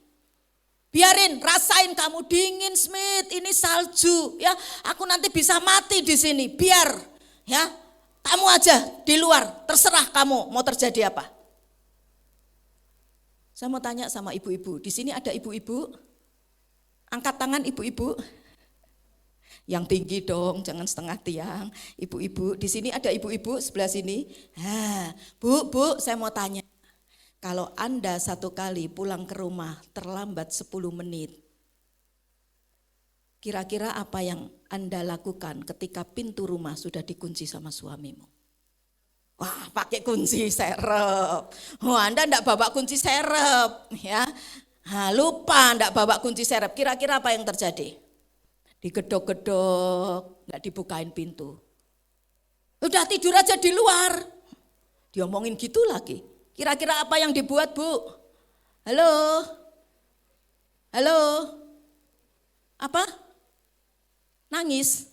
"Biarin, rasain kamu dingin Smith, ini salju ya. Aku nanti bisa mati di sini. Biar ya, kamu aja di luar, terserah kamu mau terjadi apa." Saya mau tanya sama ibu-ibu, di sini ada ibu-ibu? Angkat tangan ibu-ibu. Yang tinggi dong, jangan setengah tiang. Ibu-ibu, di sini ada ibu-ibu sebelah sini. Bu, saya mau tanya. Kalau Anda satu kali pulang ke rumah terlambat 10 menit, kira-kira apa yang Anda lakukan ketika pintu rumah sudah dikunci sama suamimu? Wah, pakai kunci serep. Anda enggak bawa kunci serep, ya. Lupa enggak bawa kunci serep. Kira-kira apa yang terjadi? Digedok-gedok, enggak dibukain pintu. Udah tidur aja di luar. Diomongin gitu lagi. Kira-kira apa yang dibuat, Bu? Halo? Halo? Apa? Nangis?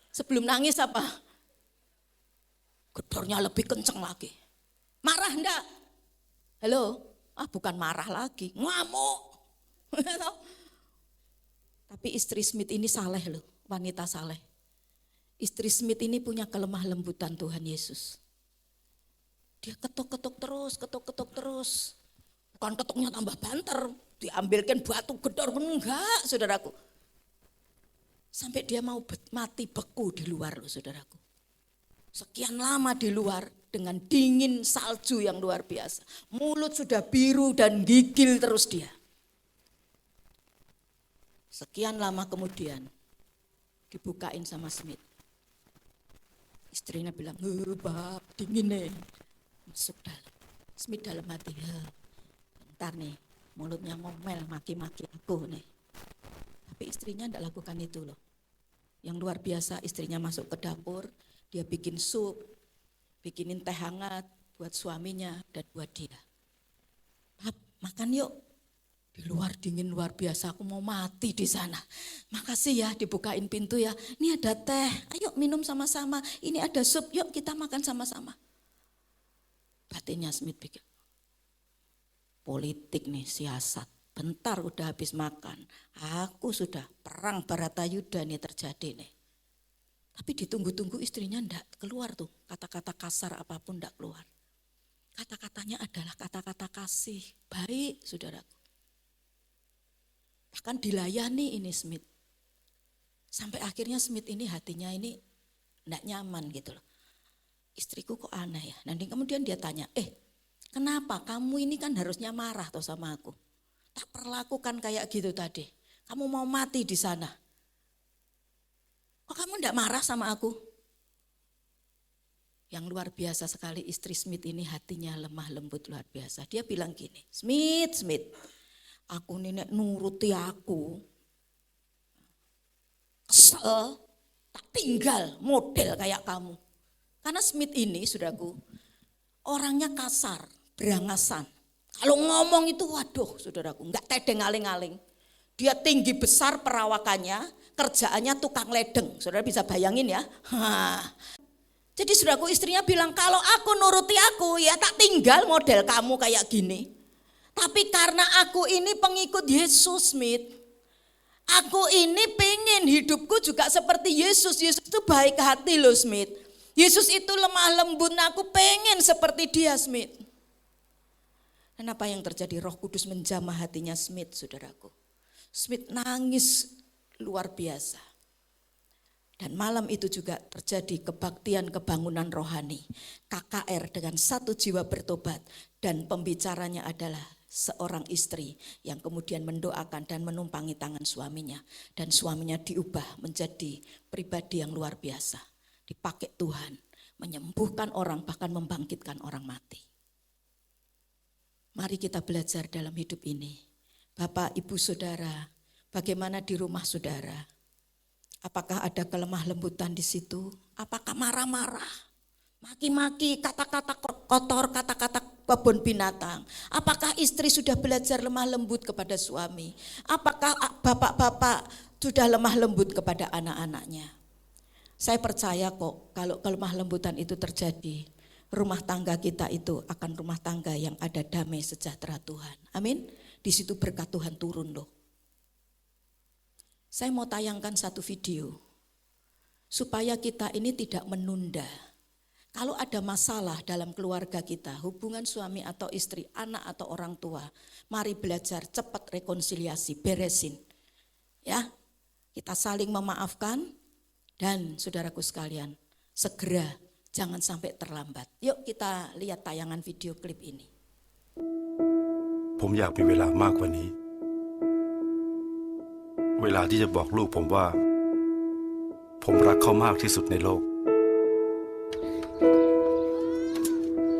Sebelum nangis apa? Gedornya lebih kenceng lagi. Marah enggak? Halo? Bukan marah lagi, ngamuk. Tapi istri Smith ini saleh loh, wanita saleh. Istri Smith ini punya kelemah lembutan Tuhan Yesus. Dia ketuk-ketuk terus. Bukan ketuknya tambah banter, diambilkan batu gedor, enggak saudaraku. Sampai dia mau mati beku di luar loh saudaraku. Sekian lama di luar dengan dingin salju yang luar biasa. Mulut sudah biru dan gigil terus dia. Sekian lama kemudian dibukain sama Smith. Istrinya bilang, "Bab, dingin nih." Masuk dalam. Smith dalam hati, bentar nih, mulutnya ngomel, maki-maki aku nih. Tapi istrinya tidak lakukan itu loh. Yang luar biasa, istrinya masuk ke dapur, dia bikin sup, bikinin teh hangat buat suaminya dan buat dia. "Bab, makan yuk. Di luar dingin luar biasa, aku mau mati di sana. Makasih ya, dibukain pintu ya. Ini ada teh, ayo minum sama-sama. Ini ada sup, yuk kita makan sama-sama." Batinnya Smith pikir, politik nih, siasat. Bentar udah habis makan, aku sudah perang Baratayuda nih terjadi nih. Tapi ditunggu-tunggu istrinya enggak keluar tuh, kata-kata kasar apapun enggak keluar. Kata-katanya adalah kata-kata kasih, baik saudaraku. Bahkan dilayani ini Smith. Sampai akhirnya Smith ini hatinya ini enggak nyaman gitu loh. Istriku kok aneh ya. Nanti kemudian dia tanya, kenapa kamu ini kan harusnya marah toh sama aku. Tak perlakukan kayak gitu tadi. Kamu mau mati di sana. Kok kamu enggak marah sama aku? Yang luar biasa sekali istri Smith ini hatinya lemah lembut luar biasa. Dia bilang gini, Smith, aku ini nek nuruti aku, kesel, tak tinggal model kayak kamu. Karena Smith ini, saudaraku, orangnya kasar, berangasan. Kalau ngomong itu, waduh saudaraku, enggak tedeng aling-aling. Dia tinggi besar perawakannya, kerjaannya tukang ledeng. Saudara bisa bayangin ya. Jadi saudaraku, istrinya bilang, kalau aku nuruti aku, ya tak tinggal model kamu kayak gini. Tapi karena aku ini pengikut Yesus, Smith, aku ini pengen hidupku juga seperti Yesus. Yesus itu baik hati loh, Smith. Yesus itu lemah lembut, aku pengen seperti dia, Smith. Dan apa yang terjadi? Roh Kudus menjamah hatinya Smith, saudaraku. Smith nangis luar biasa. Dan malam itu juga terjadi kebaktian kebangunan rohani. KKR dengan satu jiwa bertobat. Dan pembicaranya adalah seorang istri yang kemudian mendoakan dan menumpangi tangan suaminya. Dan suaminya diubah menjadi pribadi yang luar biasa. Dipakai Tuhan, menyembuhkan orang, bahkan membangkitkan orang mati. Mari kita belajar dalam hidup ini. Bapak, Ibu, Saudara, bagaimana di rumah saudara? Apakah ada kelemah lembutan di situ? Apakah marah-marah? Maki-maki, kata-kata kotor, kata-kata kebun binatang. Apakah istri sudah belajar lemah lembut kepada suami? Apakah bapak-bapak sudah lemah lembut kepada anak-anaknya? Saya percaya kok kalau kelemah lembutan itu terjadi, rumah tangga kita itu akan rumah tangga yang ada damai sejahtera Tuhan. Amin. Di situ berkat Tuhan turun loh. Saya mau tayangkan satu video supaya kita ini tidak menunda. Kalau ada masalah dalam keluarga kita, hubungan suami atau istri, anak atau orang tua, mari belajar cepat rekonsiliasi, beresin. Ya, kita saling memaafkan dan saudaraku sekalian, segera jangan sampai terlambat. Yuk kita lihat tayangan video klip ini. ผมอยากมีเวลามากกว่านี้ เวลาที่จะบอกลูกผมว่า ผมรักเขามากที่สุดในโลก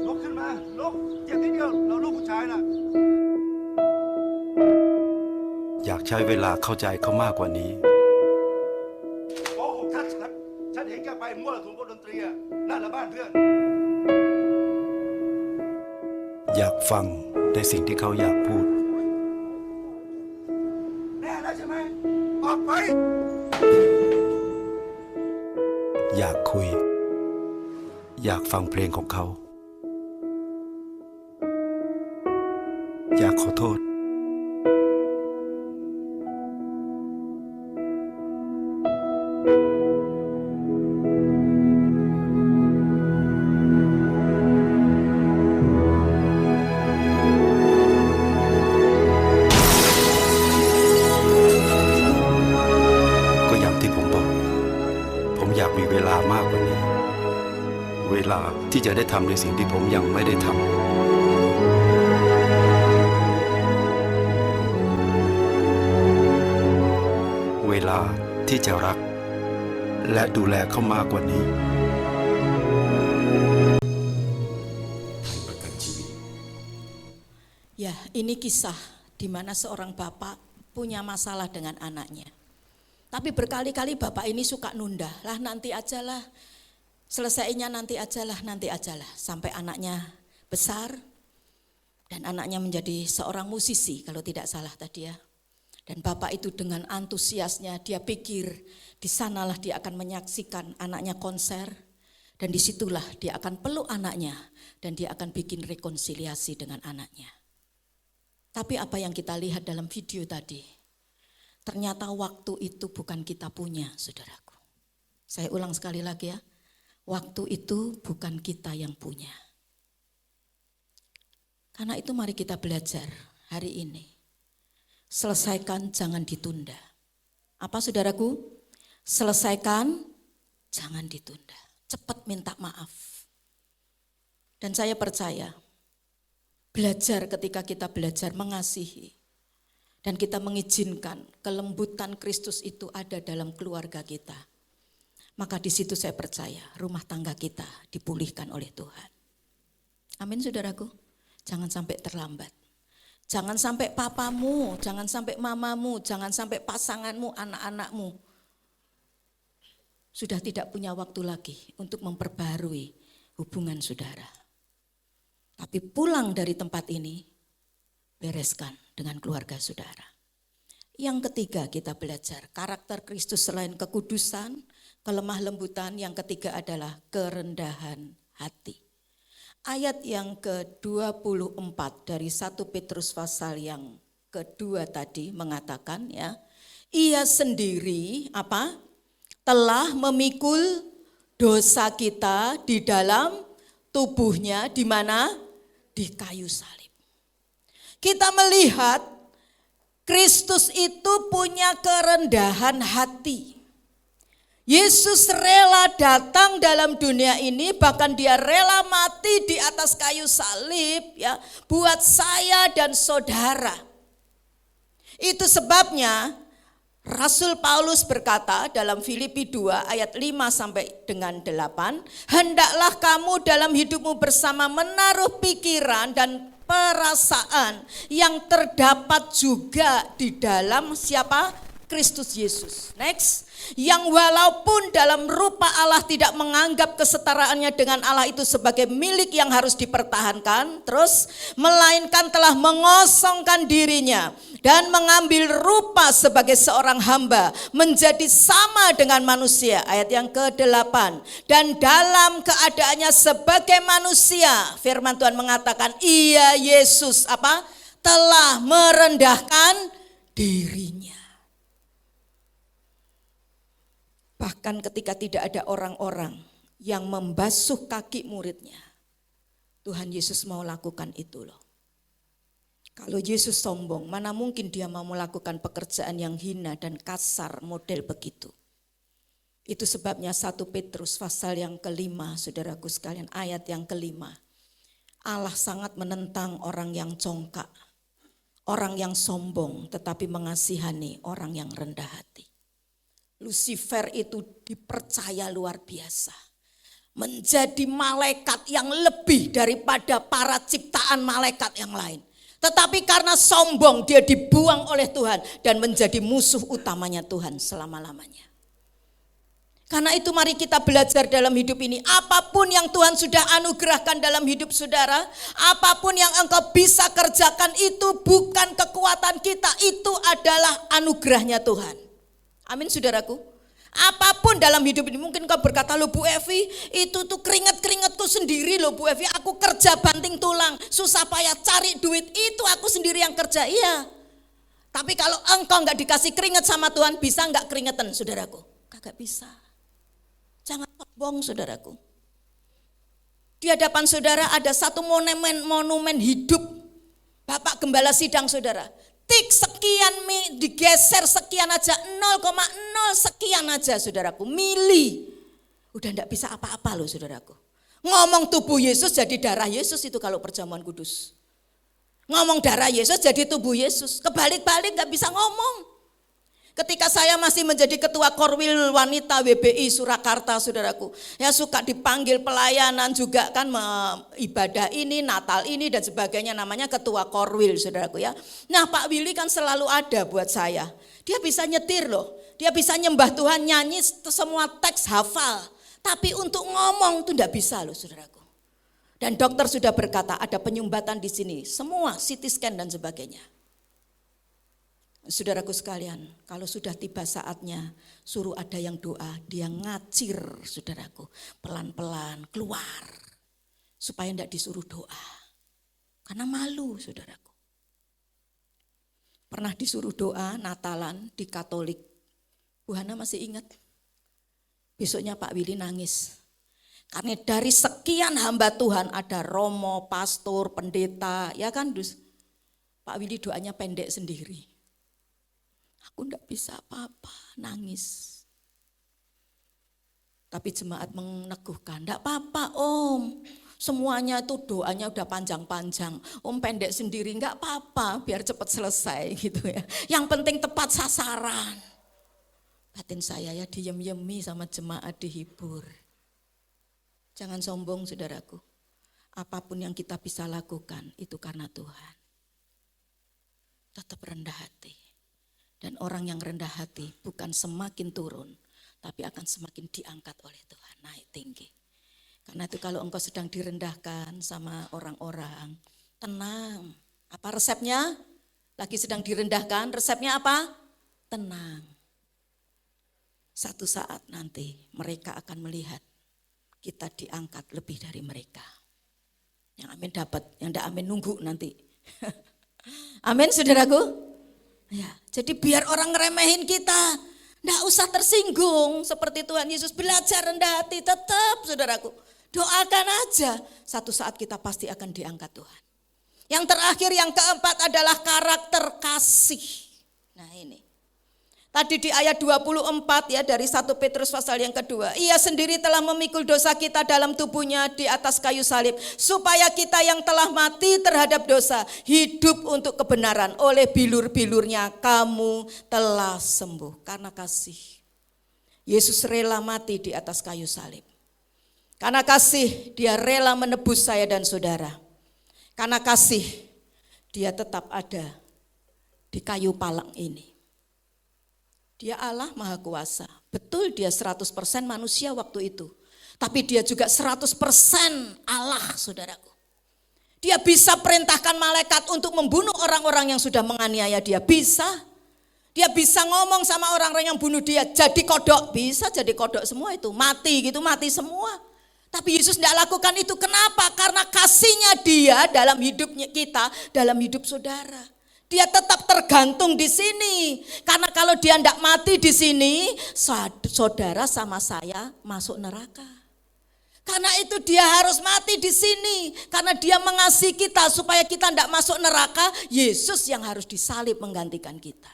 ลุกขึ้นมาลุกเจ็บนิดเดียวเราลูกผู้ชายนะ อยากใช้เวลาเข้าใจเขามากกว่านี้ โกหกฉันเห็นแกไปมั่วสุมกับดนตรีอะนั่นแหละบ้านเพื่อน อยากฟังในสิ่งที่เขาอยากพูด แน่แล้วใช่ไหมออกไป อยากคุย อยากฟังเพลงของเขา อยากขอโทษ ก็อย่างที่ผมบอก ผมอยากมีเวลามากกว่านี้ เวลาที่จะได้ทำในสิ่งที่ผมยังไม่ได้ทำ เวลาที่จะรัก และดูแลเขามากกว่านี้ Ya, ini kisah di mana seorang bapak punya masalah dengan anaknya. Tapi berkali-kali bapak ini suka nunda, lah nanti ajalah, selesainya nanti ajalah, sampai anaknya besar dan anaknya menjadi seorang musisi kalau tidak salah tadi ya. Dan bapak itu dengan antusiasnya dia pikir di sanalah dia akan menyaksikan anaknya konser dan disitulah dia akan peluk anaknya dan dia akan bikin rekonsiliasi dengan anaknya. Tapi apa yang kita lihat dalam video tadi, ternyata waktu itu bukan kita punya, saudaraku. Saya ulang sekali lagi ya, waktu itu bukan kita yang punya. Karena itu mari kita belajar hari ini. Selesaikan, jangan ditunda. Apa saudaraku? Selesaikan, jangan ditunda. Cepat minta maaf. Dan saya percaya, belajar ketika kita belajar mengasihi dan kita mengizinkan kelembutan Kristus itu ada dalam keluarga kita. maka di situ saya percaya rumah tangga kita dipulihkan oleh Tuhan. Amin saudaraku. Jangan sampai terlambat. Jangan sampai papamu, jangan sampai mamamu, jangan sampai pasanganmu, anak-anakmu sudah tidak punya waktu lagi untuk memperbarui hubungan saudara. Tapi pulang dari tempat ini, bereskan dengan keluarga saudara. Yang ketiga kita belajar karakter Kristus selain kekudusan, kelemah lembutan. Yang ketiga adalah kerendahan hati. Ayat yang ke-24 dari 1 Petrus pasal yang kedua tadi mengatakan ya, ia sendiri telah memikul dosa kita di dalam tubuhnya, di mana? Di kayu salib. Kita melihat Kristus itu punya kerendahan hati. Yesus rela datang dalam dunia ini, bahkan dia rela mati di atas kayu salib ya, buat saya dan saudara. Itu sebabnya Rasul Paulus berkata dalam Filipi 2 ayat 5 sampai dengan 8, hendaklah kamu dalam hidupmu bersama menaruh pikiran dan perasaan yang terdapat juga di dalam siapa? Kristus Yesus. Next, yang walaupun dalam rupa Allah tidak menganggap kesetaraannya dengan Allah itu sebagai milik yang harus dipertahankan, terus melainkan telah mengosongkan dirinya dan mengambil rupa sebagai seorang hamba, menjadi sama dengan manusia. Ayat yang ke-8, dan dalam keadaannya sebagai manusia, firman Tuhan mengatakan ia Yesus telah merendahkan dirinya. Bahkan ketika tidak ada orang-orang yang membasuh kaki muridnya, Tuhan Yesus mau lakukan itu loh. Kalau Yesus sombong, mana mungkin dia mau melakukan pekerjaan yang hina dan kasar model begitu. Itu sebabnya 1 Petrus pasal yang ke-5, saudaraku sekalian, ayat yang ke-5. Allah sangat menentang orang yang congkak, orang yang sombong, tetapi mengasihani orang yang rendah hati. Lucifer itu dipercaya luar biasa, menjadi malaikat yang lebih daripada para ciptaan malaikat yang lain. Tetapi karena sombong dia dibuang oleh Tuhan dan menjadi musuh utamanya Tuhan selama-lamanya. Karena itu mari kita belajar dalam hidup ini, apapun yang Tuhan sudah anugerahkan dalam hidup saudara, apapun yang engkau bisa kerjakan itu bukan kekuatan kita, itu adalah anugerahnya Tuhan. Amin saudaraku. Apapun dalam hidup ini, mungkin kau berkata, loh Bu Evi, itu tuh keringat-keringatku sendiri loh Bu Evi, aku kerja banting tulang, susah payah cari duit, itu aku sendiri yang kerja. Iya. Tapi kalau engkau enggak dikasih keringat sama Tuhan, bisa enggak keringetan saudaraku? Kagak bisa. Jangan sombong saudaraku. Di hadapan saudara ada satu monumen hidup Bapak Gembala Sidang saudara. Tik sekian digeser sekian aja, 0,0 sekian aja saudaraku, mili. Udah enggak bisa apa-apa loh saudaraku. Ngomong tubuh Yesus jadi darah Yesus itu kalau perjamuan kudus. Ngomong darah Yesus jadi tubuh Yesus, kebalik-balik enggak bisa ngomong. Ketika saya masih menjadi ketua Korwil Wanita WBI Surakarta saudaraku, ya suka dipanggil pelayanan juga kan, ibadah ini, Natal ini dan sebagainya, namanya ketua Korwil saudaraku ya. Nah Pak Willy kan selalu ada buat saya, dia bisa nyetir loh, dia bisa nyembah Tuhan, nyanyi semua teks hafal, tapi untuk ngomong tuh enggak bisa loh saudaraku. Dan dokter sudah berkata ada penyumbatan di sini, semua CT scan dan sebagainya. Saudaraku sekalian, kalau sudah tiba saatnya, suruh ada yang doa, dia ngacir saudaraku, pelan-pelan keluar, supaya tidak disuruh doa, karena malu saudaraku. Pernah disuruh doa Natalan di Katolik, Bu Hana masih ingat, besoknya Pak Willy nangis, karena dari sekian hamba Tuhan ada romo, pastor, pendeta, ya kan dus, Pak Willy doanya pendek sendiri. Aku enggak bisa apa-apa, nangis. Tapi jemaat meneguhkan, enggak apa-apa Om, semuanya itu doanya udah panjang-panjang. Om pendek sendiri, enggak apa-apa, biar cepat selesai gitu ya. Yang penting tepat sasaran. Batin saya ya diem-yemi sama jemaat dihibur. Jangan sombong saudaraku. Apapun yang kita bisa lakukan itu karena Tuhan. Tetap rendah hati. Dan orang yang rendah hati bukan semakin turun, tapi akan semakin diangkat oleh Tuhan, naik tinggi. Karena itu kalau engkau sedang direndahkan sama orang-orang, tenang. Apa resepnya? Lagi sedang direndahkan, resepnya apa? Tenang. Satu saat nanti mereka akan melihat kita diangkat lebih dari mereka. Yang amin dapat, yang tidak amin nunggu nanti. Amin saudaraku. Ya, jadi biar orang ngeremehin kita, tidak usah tersinggung. Seperti Tuhan Yesus belajar rendah hati, tetap saudaraku. Doakan aja, satu saat kita pasti akan diangkat Tuhan. Yang terakhir, yang keempat adalah karakter kasih. Nah ini. Tadi di ayat 24 ya dari 1 Petrus pasal yang kedua. Ia sendiri telah memikul dosa kita dalam tubuhnya di atas kayu salib. Supaya kita yang telah mati terhadap dosa hidup untuk kebenaran. Oleh bilur-bilurnya kamu telah sembuh. Karena kasih. Yesus rela mati di atas kayu salib. Karena kasih dia rela menebus saya dan saudara. Karena kasih dia tetap ada di kayu palang ini. Dia Allah Maha Kuasa. Betul dia 100% manusia waktu itu. Tapi dia juga 100% Allah saudaraku. Dia bisa perintahkan malaikat untuk membunuh orang-orang yang sudah menganiaya dia. Bisa. Dia bisa ngomong sama orang-orang yang bunuh dia. Jadi kodok. Bisa jadi kodok semua itu. Mati gitu, mati semua. Tapi Yesus tidak lakukan itu. Kenapa? Karena kasihnya dia dalam hidupnya kita, dalam hidup saudara. Dia tetap tergantung di sini. Karena kalau dia tidak mati di sini, saudara sama saya masuk neraka. Karena itu dia harus mati di sini. Karena dia mengasihi kita supaya kita tidak masuk neraka. Yesus yang harus disalib menggantikan kita.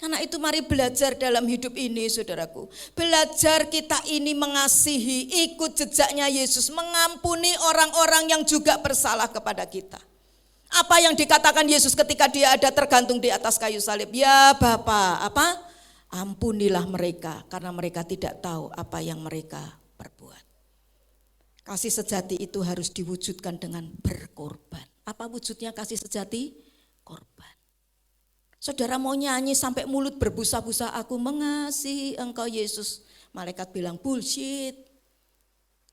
Karena itu mari belajar dalam hidup ini saudaraku. Belajar kita ini mengasihi, ikut jejaknya Yesus. Mengampuni orang-orang yang juga bersalah kepada kita. Apa yang dikatakan Yesus ketika dia ada tergantung di atas kayu salib? Ya Bapa, apa? Ampunilah mereka karena mereka tidak tahu apa yang mereka perbuat. Kasih sejati itu harus diwujudkan dengan berkorban. Apa wujudnya kasih sejati? Korban. Saudara mau nyanyi sampai mulut berbusa-busa, aku mengasihi engkau Yesus. Malaikat bilang bullshit.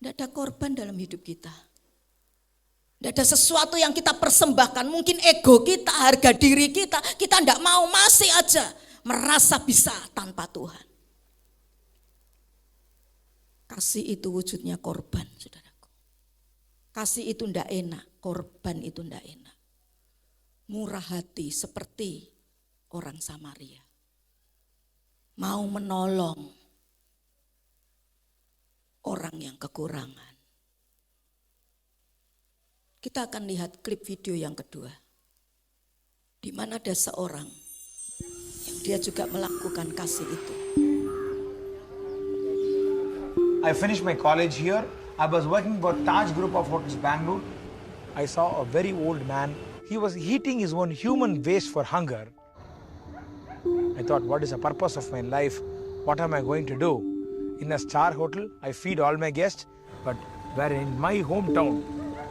Tidak ada korban dalam hidup kita. Tidak ada sesuatu yang kita persembahkan, mungkin ego kita, harga diri kita tidak mau, masih aja merasa bisa tanpa Tuhan. Kasih itu wujudnya korban, saudaraku. Kasih itu tidak enak, korban itu tidak enak. Murah hati seperti orang Samaria. Mau menolong orang yang kekurangan. Kita akan lihat klip video yang kedua. Di mana ada seorang yang dia juga melakukan kasih itu. I finished my college here. I was working for Taj Group of Hotels, Bangalore. I saw a very old man. He was eating his own human waste for hunger. I thought, what is the purpose of my life? What am I going to do? In a star hotel, I feed all my guests. But where in my hometown,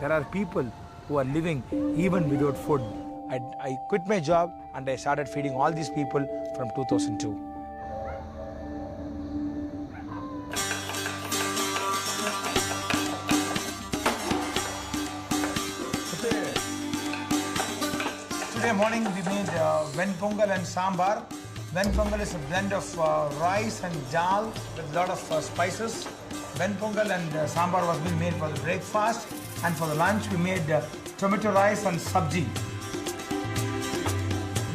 there are people who are living even without food. I quit my job and I started feeding all these people from 2002. Today morning we made ven pongal and sambar. Ven pongal is a blend of rice and dal with a lot of spices. Ven pongal and sambar was being made for the breakfast. And for the lunch, we made tomato rice and sabji.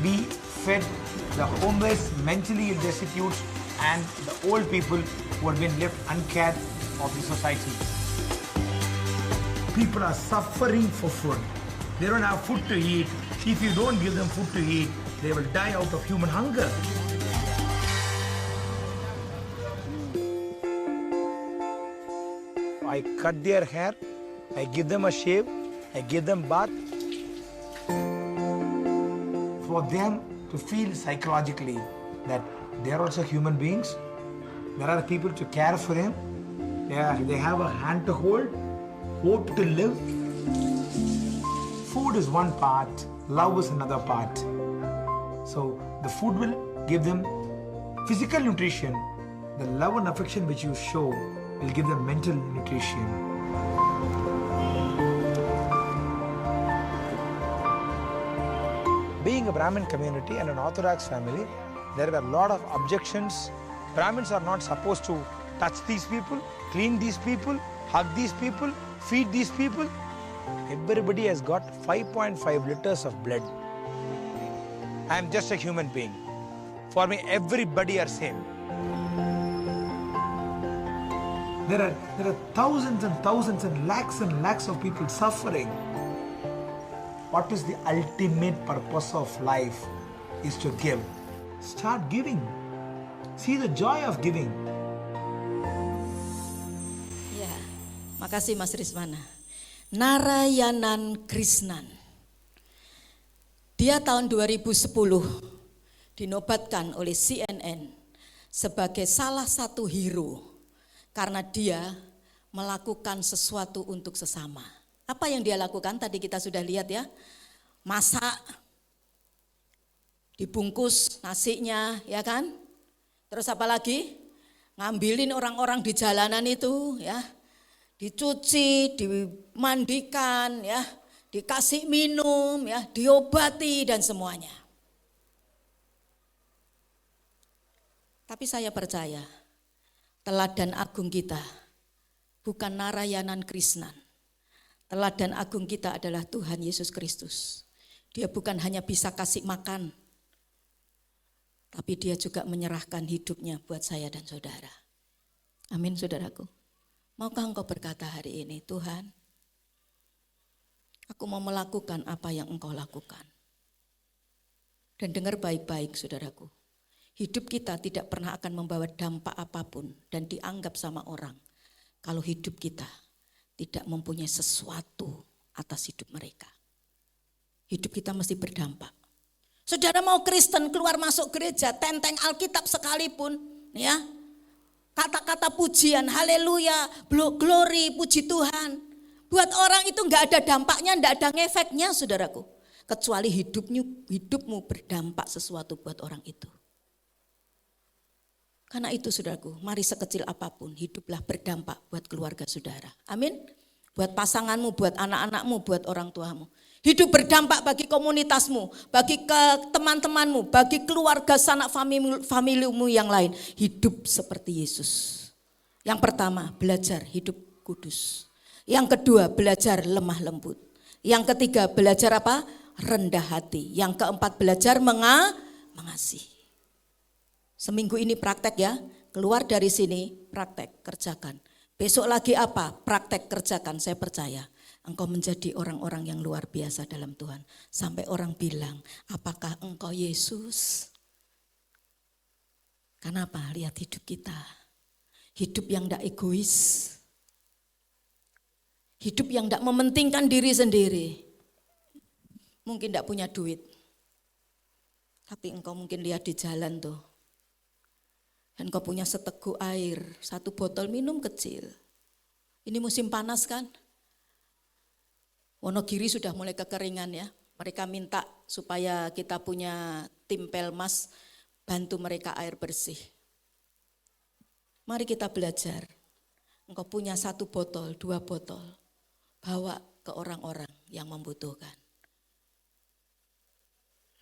We fed the homeless, mentally ill destitutes, and the old people who have been left uncared of the society. People are suffering for food. They don't have food to eat. If you don't give them food to eat, they will die out of human hunger. I cut their hair. I give them a shave, I give them bath. For them to feel psychologically that they are also human beings. There are people to care for him. They have a hand to hold, hope to live. Food is one part, love is another part. So the food will give them physical nutrition. The love and affection which you show will give them mental nutrition. Being a Brahmin community and an Orthodox family, there were a lot of objections. Brahmins are not supposed to touch these people, clean these people, hug these people, feed these people. Everybody has got 5.5 liters of blood. I am just a human being. For me, everybody are same. There are thousands and thousands and lakhs of people suffering. What is the ultimate purpose of life is to give. Start giving. See the joy of giving. Ya, makasih Mas Rismana. Narayanan Krishnan. Dia tahun 2010 dinobatkan oleh CNN sebagai salah satu hero karena dia melakukan sesuatu untuk sesama. Apa yang dia lakukan tadi kita sudah lihat ya, masak, dibungkus nasinya ya kan, terus apa lagi, ngambilin orang-orang di jalanan itu ya, dicuci, dimandikan ya, dikasih minum ya, diobati dan semuanya. Tapi saya percaya teladan agung kita bukan Narayanan Krishnan. Teladan agung kita adalah Tuhan Yesus Kristus. Dia bukan hanya bisa kasih makan, tapi dia juga menyerahkan hidupnya buat saya dan saudara. Amin saudaraku. Maukah engkau berkata hari ini, Tuhan, aku mau melakukan apa yang engkau lakukan. Dan dengar baik-baik saudaraku. Hidup kita tidak pernah akan membawa dampak apapun dan dianggap sama orang kalau hidup kita tidak mempunyai sesuatu atas hidup mereka. Hidup kita mesti berdampak. Saudara mau Kristen keluar masuk gereja, tenteng Alkitab sekalipun, ya, kata-kata pujian, haleluya, glory, puji Tuhan. Buat orang itu nggak ada dampaknya, nggak ada ngefeknya, saudaraku. Kecuali hidupmu berdampak sesuatu buat orang itu. Karena itu saudaraku, mari sekecil apapun hiduplah berdampak buat keluarga saudara. Amin. Buat pasanganmu, buat anak-anakmu, buat orang tuamu. Hidup berdampak bagi komunitasmu, bagi teman-temanmu, bagi keluarga sanak familimu yang lain. Hidup seperti Yesus. Yang pertama, belajar hidup kudus. Yang kedua, belajar lemah lembut. Yang ketiga, belajar apa? Rendah hati. Yang keempat, belajar mengasihi. Seminggu ini praktek ya, keluar dari sini praktek, kerjakan. Besok lagi apa? Praktek, kerjakan, saya percaya. Engkau menjadi orang-orang yang luar biasa dalam Tuhan. Sampai orang bilang, apakah engkau Yesus? Kenapa? Lihat hidup kita. Hidup yang tidak egois. Hidup yang tidak mementingkan diri sendiri. Mungkin tidak punya duit. Tapi engkau mungkin lihat di jalan tuh. Dan kau punya seteguk air, 1 botol minum kecil. Ini musim panas kan? Wonogiri sudah mulai kekeringan ya. Mereka minta supaya kita punya tim Pelmas bantu mereka air bersih. Mari kita belajar. Engkau punya 1 botol, 2 botol. Bawa ke orang-orang yang membutuhkan.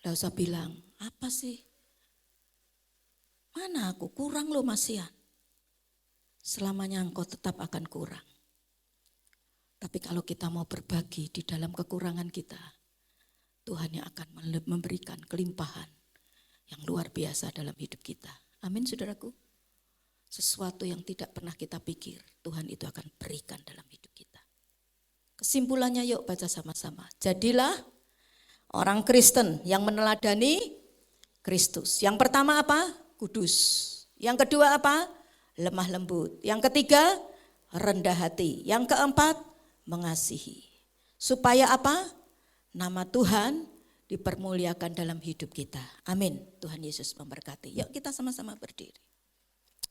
Tidak usah bilang, apa sih? Mana aku kurang loh Masian. Selamanya engkau tetap akan kurang. Tapi kalau kita mau berbagi di dalam kekurangan kita, Tuhan yang akan memberikan kelimpahan yang luar biasa dalam hidup kita. Amin saudaraku. Sesuatu yang tidak pernah kita pikir, Tuhan itu akan berikan dalam hidup kita. Kesimpulannya yuk baca sama-sama. Jadilah orang Kristen yang meneladani Kristus. Yang pertama apa? Kudus. Yang kedua apa? Lemah lembut. Yang ketiga, rendah hati. Yang keempat, mengasihi. Supaya apa? Nama Tuhan dipermuliakan dalam hidup kita. Amin. Tuhan Yesus memberkati. Yuk kita sama-sama berdiri.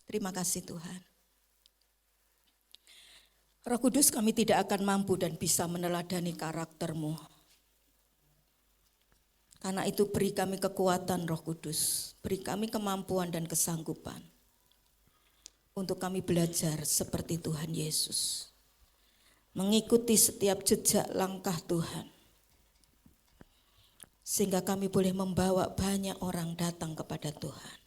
Terima kasih Tuhan. Roh Kudus, kami tidak akan mampu dan bisa meneladani karakter-Mu. Karena itu beri kami kekuatan Roh Kudus, beri kami kemampuan dan kesanggupan untuk kami belajar seperti Tuhan Yesus. Mengikuti setiap jejak langkah Tuhan. Sehingga kami boleh membawa banyak orang datang kepada Tuhan.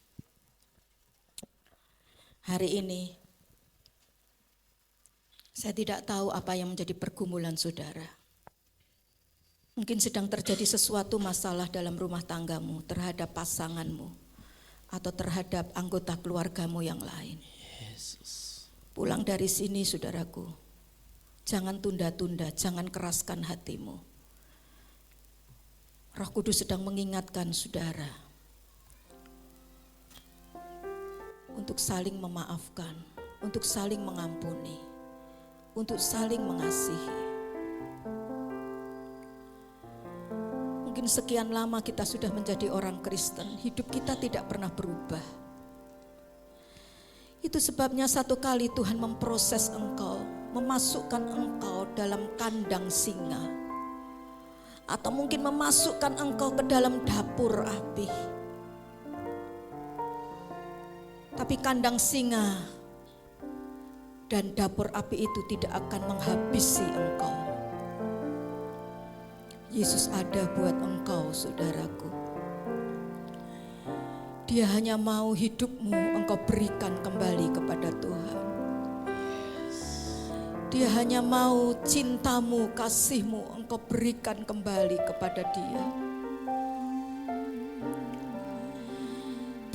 Hari ini, saya tidak tahu apa yang menjadi pergumulan saudara. Mungkin sedang terjadi sesuatu masalah dalam rumah tanggamu, terhadap pasanganmu, atau terhadap anggota keluargamu yang lain. Pulang dari sini saudaraku, jangan tunda-tunda, jangan keraskan hatimu. Roh Kudus sedang mengingatkan saudara untuk saling memaafkan, untuk saling mengampuni, untuk saling mengasihi. Mungkin sekian lama kita sudah menjadi orang Kristen, hidup kita tidak pernah berubah. Itu sebabnya satu kali Tuhan memproses engkau, memasukkan engkau dalam kandang singa. Atau mungkin memasukkan engkau ke dalam dapur api. Tapi kandang singa dan dapur api itu tidak akan menghabisi engkau. Yesus ada buat engkau saudaraku. Dia hanya mau hidupmu engkau berikan kembali kepada Tuhan. Dia hanya mau cintamu, kasihmu engkau berikan kembali kepada Dia.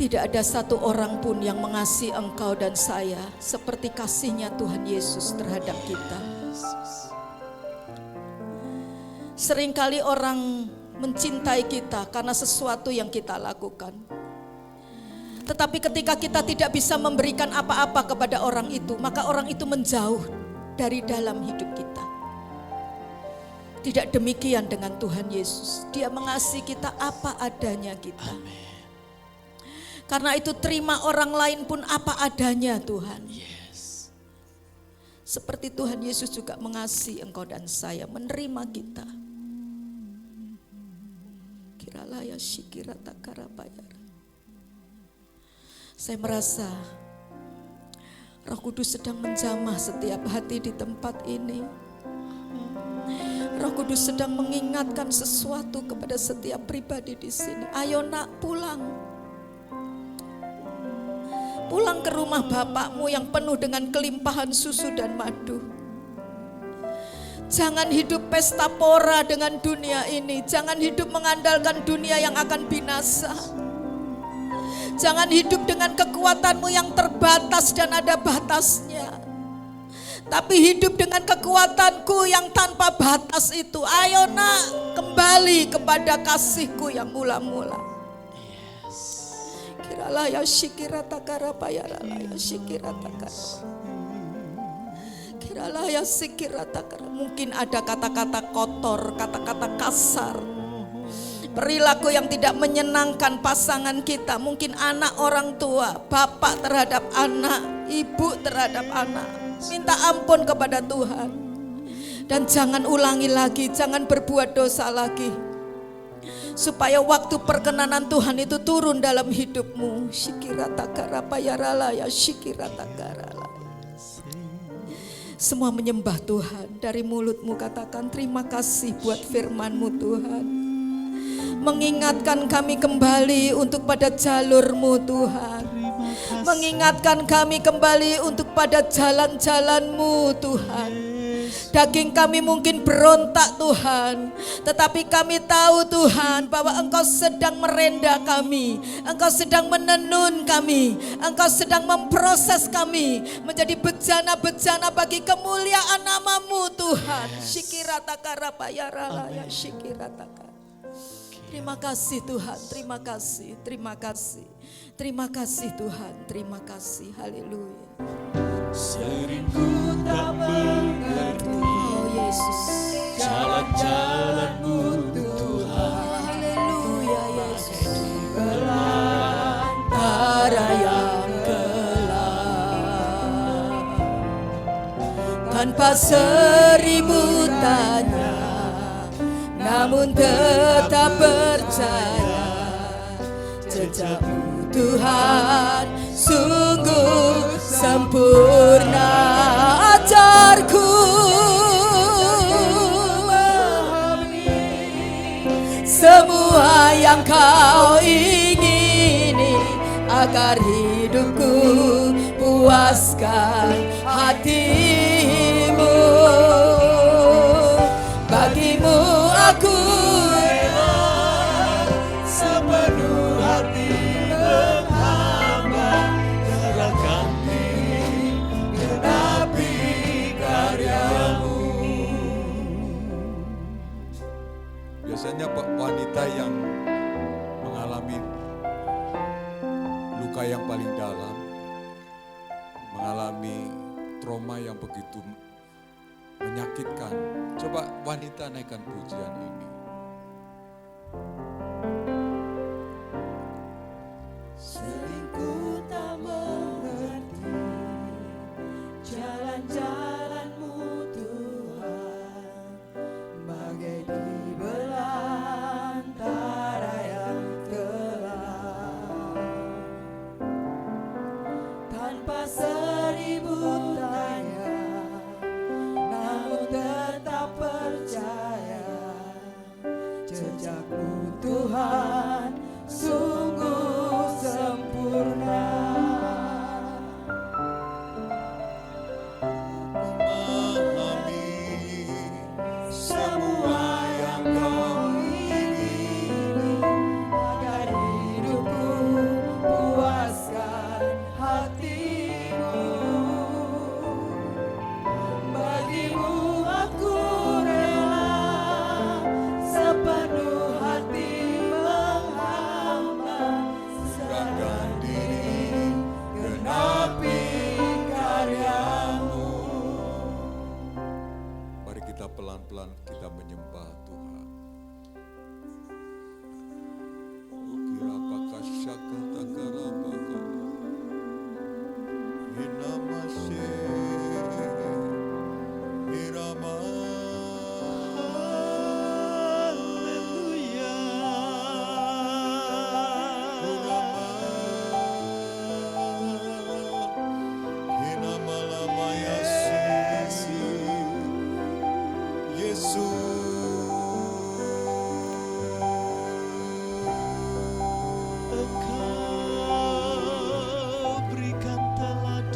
Tidak ada satu orang pun yang mengasihi engkau dan saya seperti kasihnya Tuhan Yesus terhadap kita. Seringkali orang mencintai kita karena sesuatu yang kita lakukan. Tetapi ketika kita tidak bisa memberikan apa-apa kepada orang itu, maka orang itu menjauh dari dalam hidup kita. Tidak demikian dengan Tuhan Yesus. Dia mengasihi kita apa adanya kita. Karena itu terima orang lain pun apa adanya Tuhan. Seperti Tuhan Yesus juga mengasihi engkau dan saya, menerima kita. Kiralaya shikirata karapayara. Saya merasa Roh Kudus sedang menjamah setiap hati di tempat ini. Roh Kudus sedang mengingatkan sesuatu kepada setiap pribadi di sini. Ayo nak, pulang. Pulang ke rumah Bapakmu yang penuh dengan kelimpahan susu dan madu. Jangan hidup pesta pora dengan dunia ini. Jangan hidup mengandalkan dunia yang akan binasa. Jangan hidup dengan kekuatanmu yang terbatas dan ada batasnya. Tapi hidup dengan kekuatanku yang tanpa batas itu. Ayo nak, kembali kepada kasihku yang mula-mula. Kiralaya shikirata karapayara laya shikirata karapayara. Kiralaya shikirata karapayara. Mungkin ada kata-kata kotor, kata-kata kasar. Perilaku yang tidak menyenangkan pasangan kita. Mungkin anak orang tua, bapak terhadap anak, ibu terhadap anak. Minta ampun kepada Tuhan. Dan jangan ulangi lagi, jangan berbuat dosa lagi. Supaya waktu perkenanan Tuhan itu turun dalam hidupmu. Shikirata karapayara ya shikirata karala. Semua menyembah Tuhan. Dari mulutmu katakan terima kasih buat firman-Mu Tuhan. Mengingatkan kami kembali untuk pada jalur-Mu Tuhan. Mengingatkan kami kembali untuk pada jalan-jalan-Mu Tuhan. Daging kami mungkin berontak Tuhan, tetapi kami tahu Tuhan bahwa Engkau sedang merenda kami, Engkau sedang menenun kami, Engkau sedang memproses kami menjadi bejana-bejana bagi kemuliaan nama-Mu Tuhan. Shikirata karapayara ya shikirata. Terima kasih Tuhan, terima kasih, terima kasih. Terima kasih Tuhan, terima kasih. Haleluya. Sering ku tak mengerti Oh Yesus, jalan-jalan-Mu Tuhan. tanpa seribu tanya, namun tetap percaya jejakmu Tuhan sungguh sempurna. Ajarku semua yang kau ingini, agar hidupku puaskan hatimu. Bagimu aku rela sepenuh hati menghamba, serahkan diri genapi karyamu. Biasanya wanita yang mengalami luka yang paling dalam, mengalami trauma yang begitu menyakitkan. Coba wanita naikkan pujian ini. Selingkuh tak mengerti jalan-jalan-Mu Tuhan, bagai di belantara yang gelap. Tanpa seribu tanya, namun tetap percaya jejakmu Tuhan sungguh sempurna. Memahami semua yang kau ingini, Agar hidupku puaskan hatimu. Bagimu aku rela sepenuh hati menghamba, serahkan diri genapi karyamu. mari kita pelan-pelan kita menyembah Tuhan. Kira apakah syakal takara bakal hinamase hirama.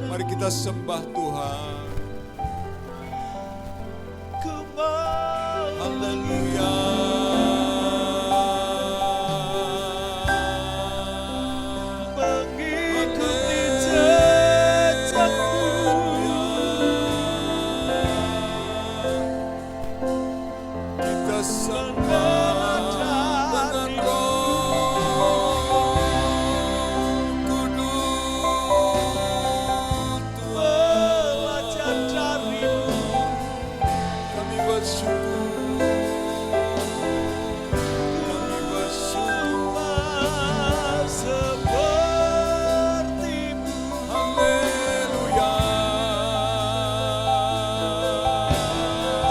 Mari kita sembah Tuhan. Haleluya. Mengikuti jejakmu. Kita sembah dengan Roh Kudus. Belajar darimu, kami bersyukur, kami bersyukur sepertimu. Haleluya.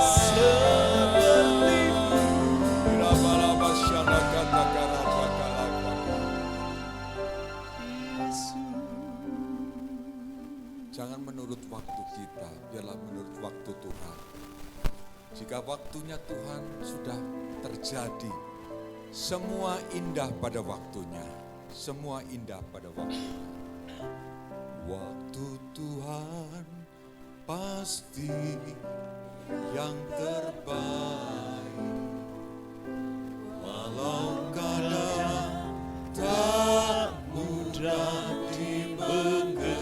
Sepertimu. Bala-bala syana kata-kata kata-kata. Jangan menurut waktu kita, biarlah menurut waktu Tuhan. Jika waktunya Tuhan sudah terjadi, semua indah pada waktunya. Semua indah pada waktunya. Waktu Tuhan pasti yang terbaik. Walau kadang tak mudah dimengerti,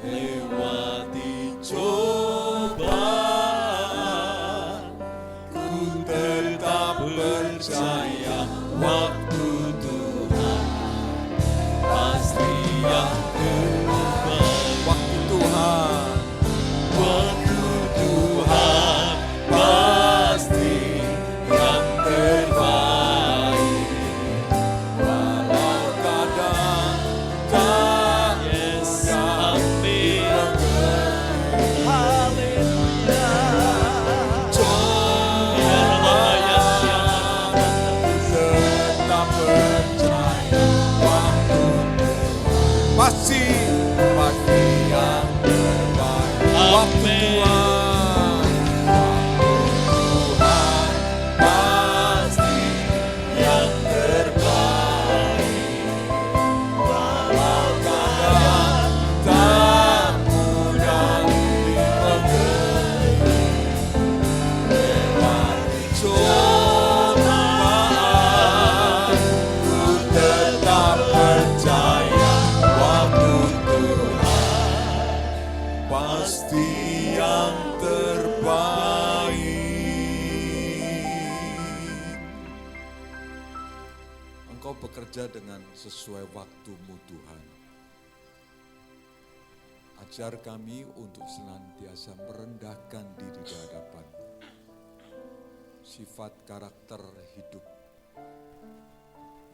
lewati cobaan, ku tetap percaya waktu Tuhan pasti yang terbaik. Waktu Tuhan pasti yang terbaik. Walau kadang tak mudah dimengerti, Engkau bekerja dengan sesuai waktu-Mu Tuhan. Ajar kami untuk senantiasa merendahkan diri di hadapan sifat karakter hidup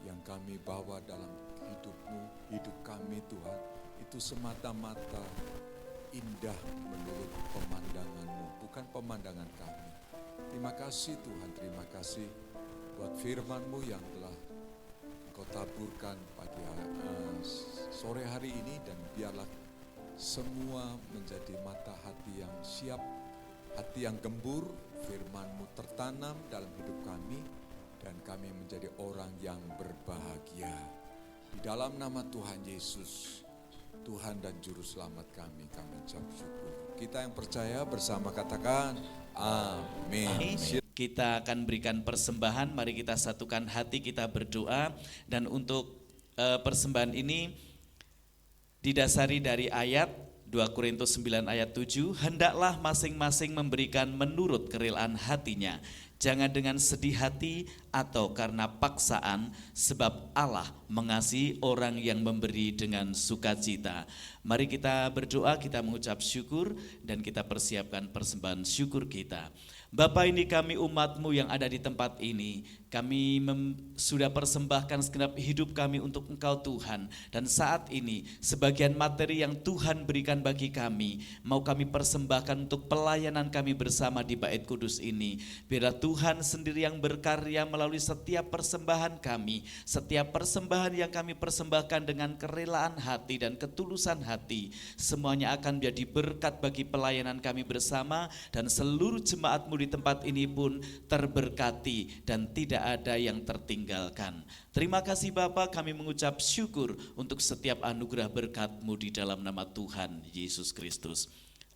yang kami bawa dalam hidup-Mu, hidup kami Tuhan, itu semata-mata indah menurut pemandangan-Mu, bukan pemandangan kami. Terima kasih Tuhan, terima kasih buat firman-Mu yang telah Engkau taburkan pagi sore hari ini, dan biarlah semua menjadi mata hati yang siap, hati yang gembur, firman-Mu tertanam dalam hidup kami, dan kami menjadi orang yang berbahagia. Di dalam nama Tuhan Yesus, Tuhan dan Juru Selamat kami ucap syukur. Kita yang percaya bersama katakan, amin. Kita akan berikan persembahan, mari kita satukan hati, kita berdoa. Dan untuk persembahan ini didasari dari ayat 2 Korintus 9 ayat 7, hendaklah masing-masing memberikan menurut kerelaan hatinya, jangan dengan sedih hati atau karena paksaan, sebab Allah mengasihi orang yang memberi dengan sukacita. Mari kita berdoa, kita mengucap syukur, dan kita persiapkan persembahan syukur kita. Bapa, ini kami umat-Mu yang ada di tempat ini, kami sudah persembahkan segenap hidup kami untuk Engkau Tuhan. Dan saat ini sebagian materi yang Tuhan berikan bagi kami, mau kami persembahkan untuk pelayanan kami bersama di Bait Kudus ini. Biarlah Tuhan sendiri yang berkarya melalui setiap persembahan kami, setiap persembahan yang kami persembahkan dengan kerelaan hati dan ketulusan hati, semuanya akan menjadi berkat bagi pelayanan kami bersama, dan seluruh jemaat-Mu di tempat ini pun terberkati dan tidak ada yang tertinggalkan. Terima kasih Bapa, kami mengucap syukur untuk setiap anugerah berkat-Mu di dalam nama Tuhan Yesus Kristus.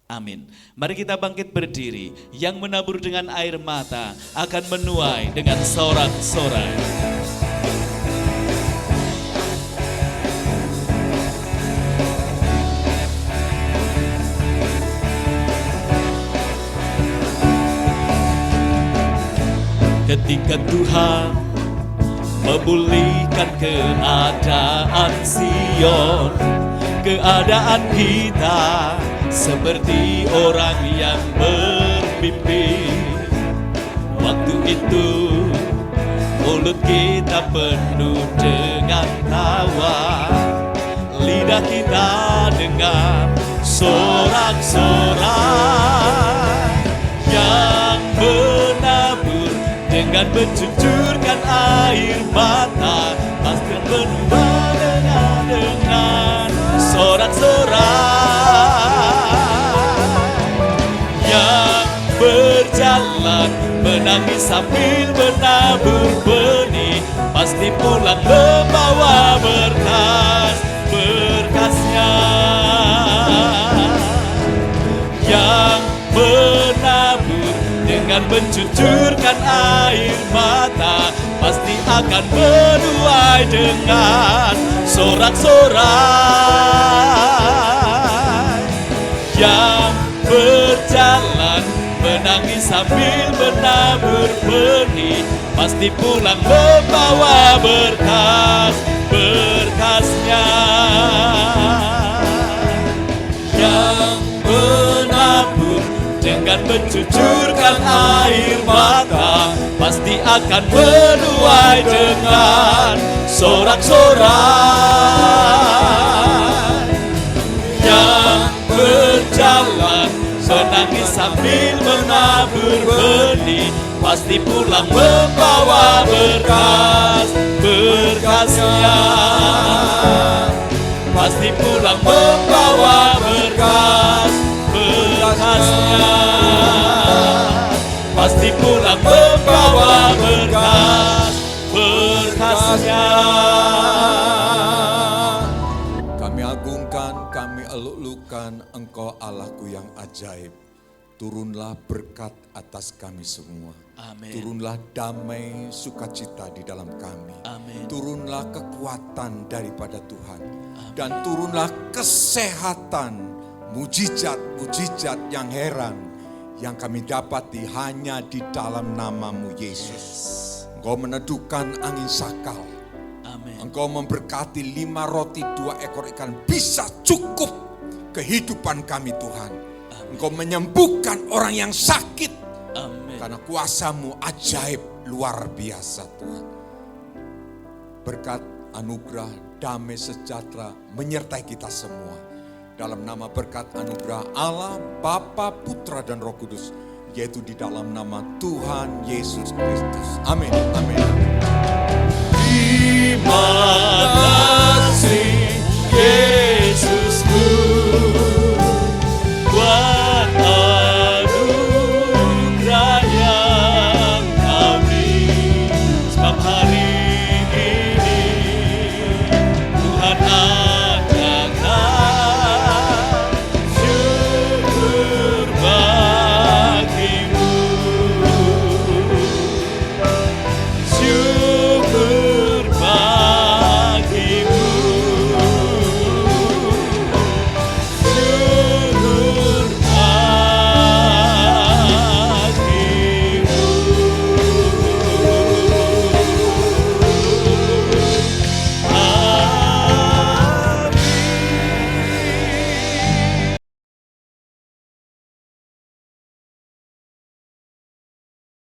Amin. Mari kita bangkit berdiri. Yang menabur dengan air mata akan menuai dengan sorak-sorai. Ketika Tuhan memulihkan keadaan Sion, keadaan kita seperti orang yang bermimpi. Waktu itu mulut kita penuh dengan tawa, lidah kita dengar sorak-sorai yang menabur dengan mencucurkan air mata, pasti menuai dengan sorak-sorai yang berjalan menangis sambil menabur benih, pasti pulang membawa berkasnya. Yang menabur dengan mencucurkan air mata, pasti akan menuai dengan sorak-sorai. Yang berjalan menangis sambil menabur benih, pasti pulang membawa berkasnya. Yang menabur dengan mencucurkan air mata, pasti akan menuai dengan sorak-sorai. Yang berjalan menangis sambil menabur benih, pasti pulang membawa berkasnya. Pasti pulang membawa berkasnya. Pasti pulang membawa berkasnya. Kami agungkan, kami eluk-elukan Engkau Allahku yang ajaib. Turunlah berkat atas kami semua. Amin. Turunlah damai sukacita di dalam kami. Amin. Turunlah kekuatan daripada Tuhan. Dan turunlah kesehatan, mujizat-mujizat yang heran yang kami dapati hanya di dalam nama-Mu Yesus. Engkau meneduhkan angin sakal. Amin. Engkau memberkati 5 roti 2 ekor ikan bisa cukup kehidupan kami Tuhan. Engkau menyembuhkan orang yang sakit. Amin. Karena kuasa-Mu ajaib luar biasa Tuhan. Berkat, anugerah, damai sejahtera menyertai kita semua. Dalam nama berkat anugerah Allah, Bapa, Putra, dan Roh Kudus. Yaitu di dalam nama Tuhan Yesus Kristus. Amin. Amin.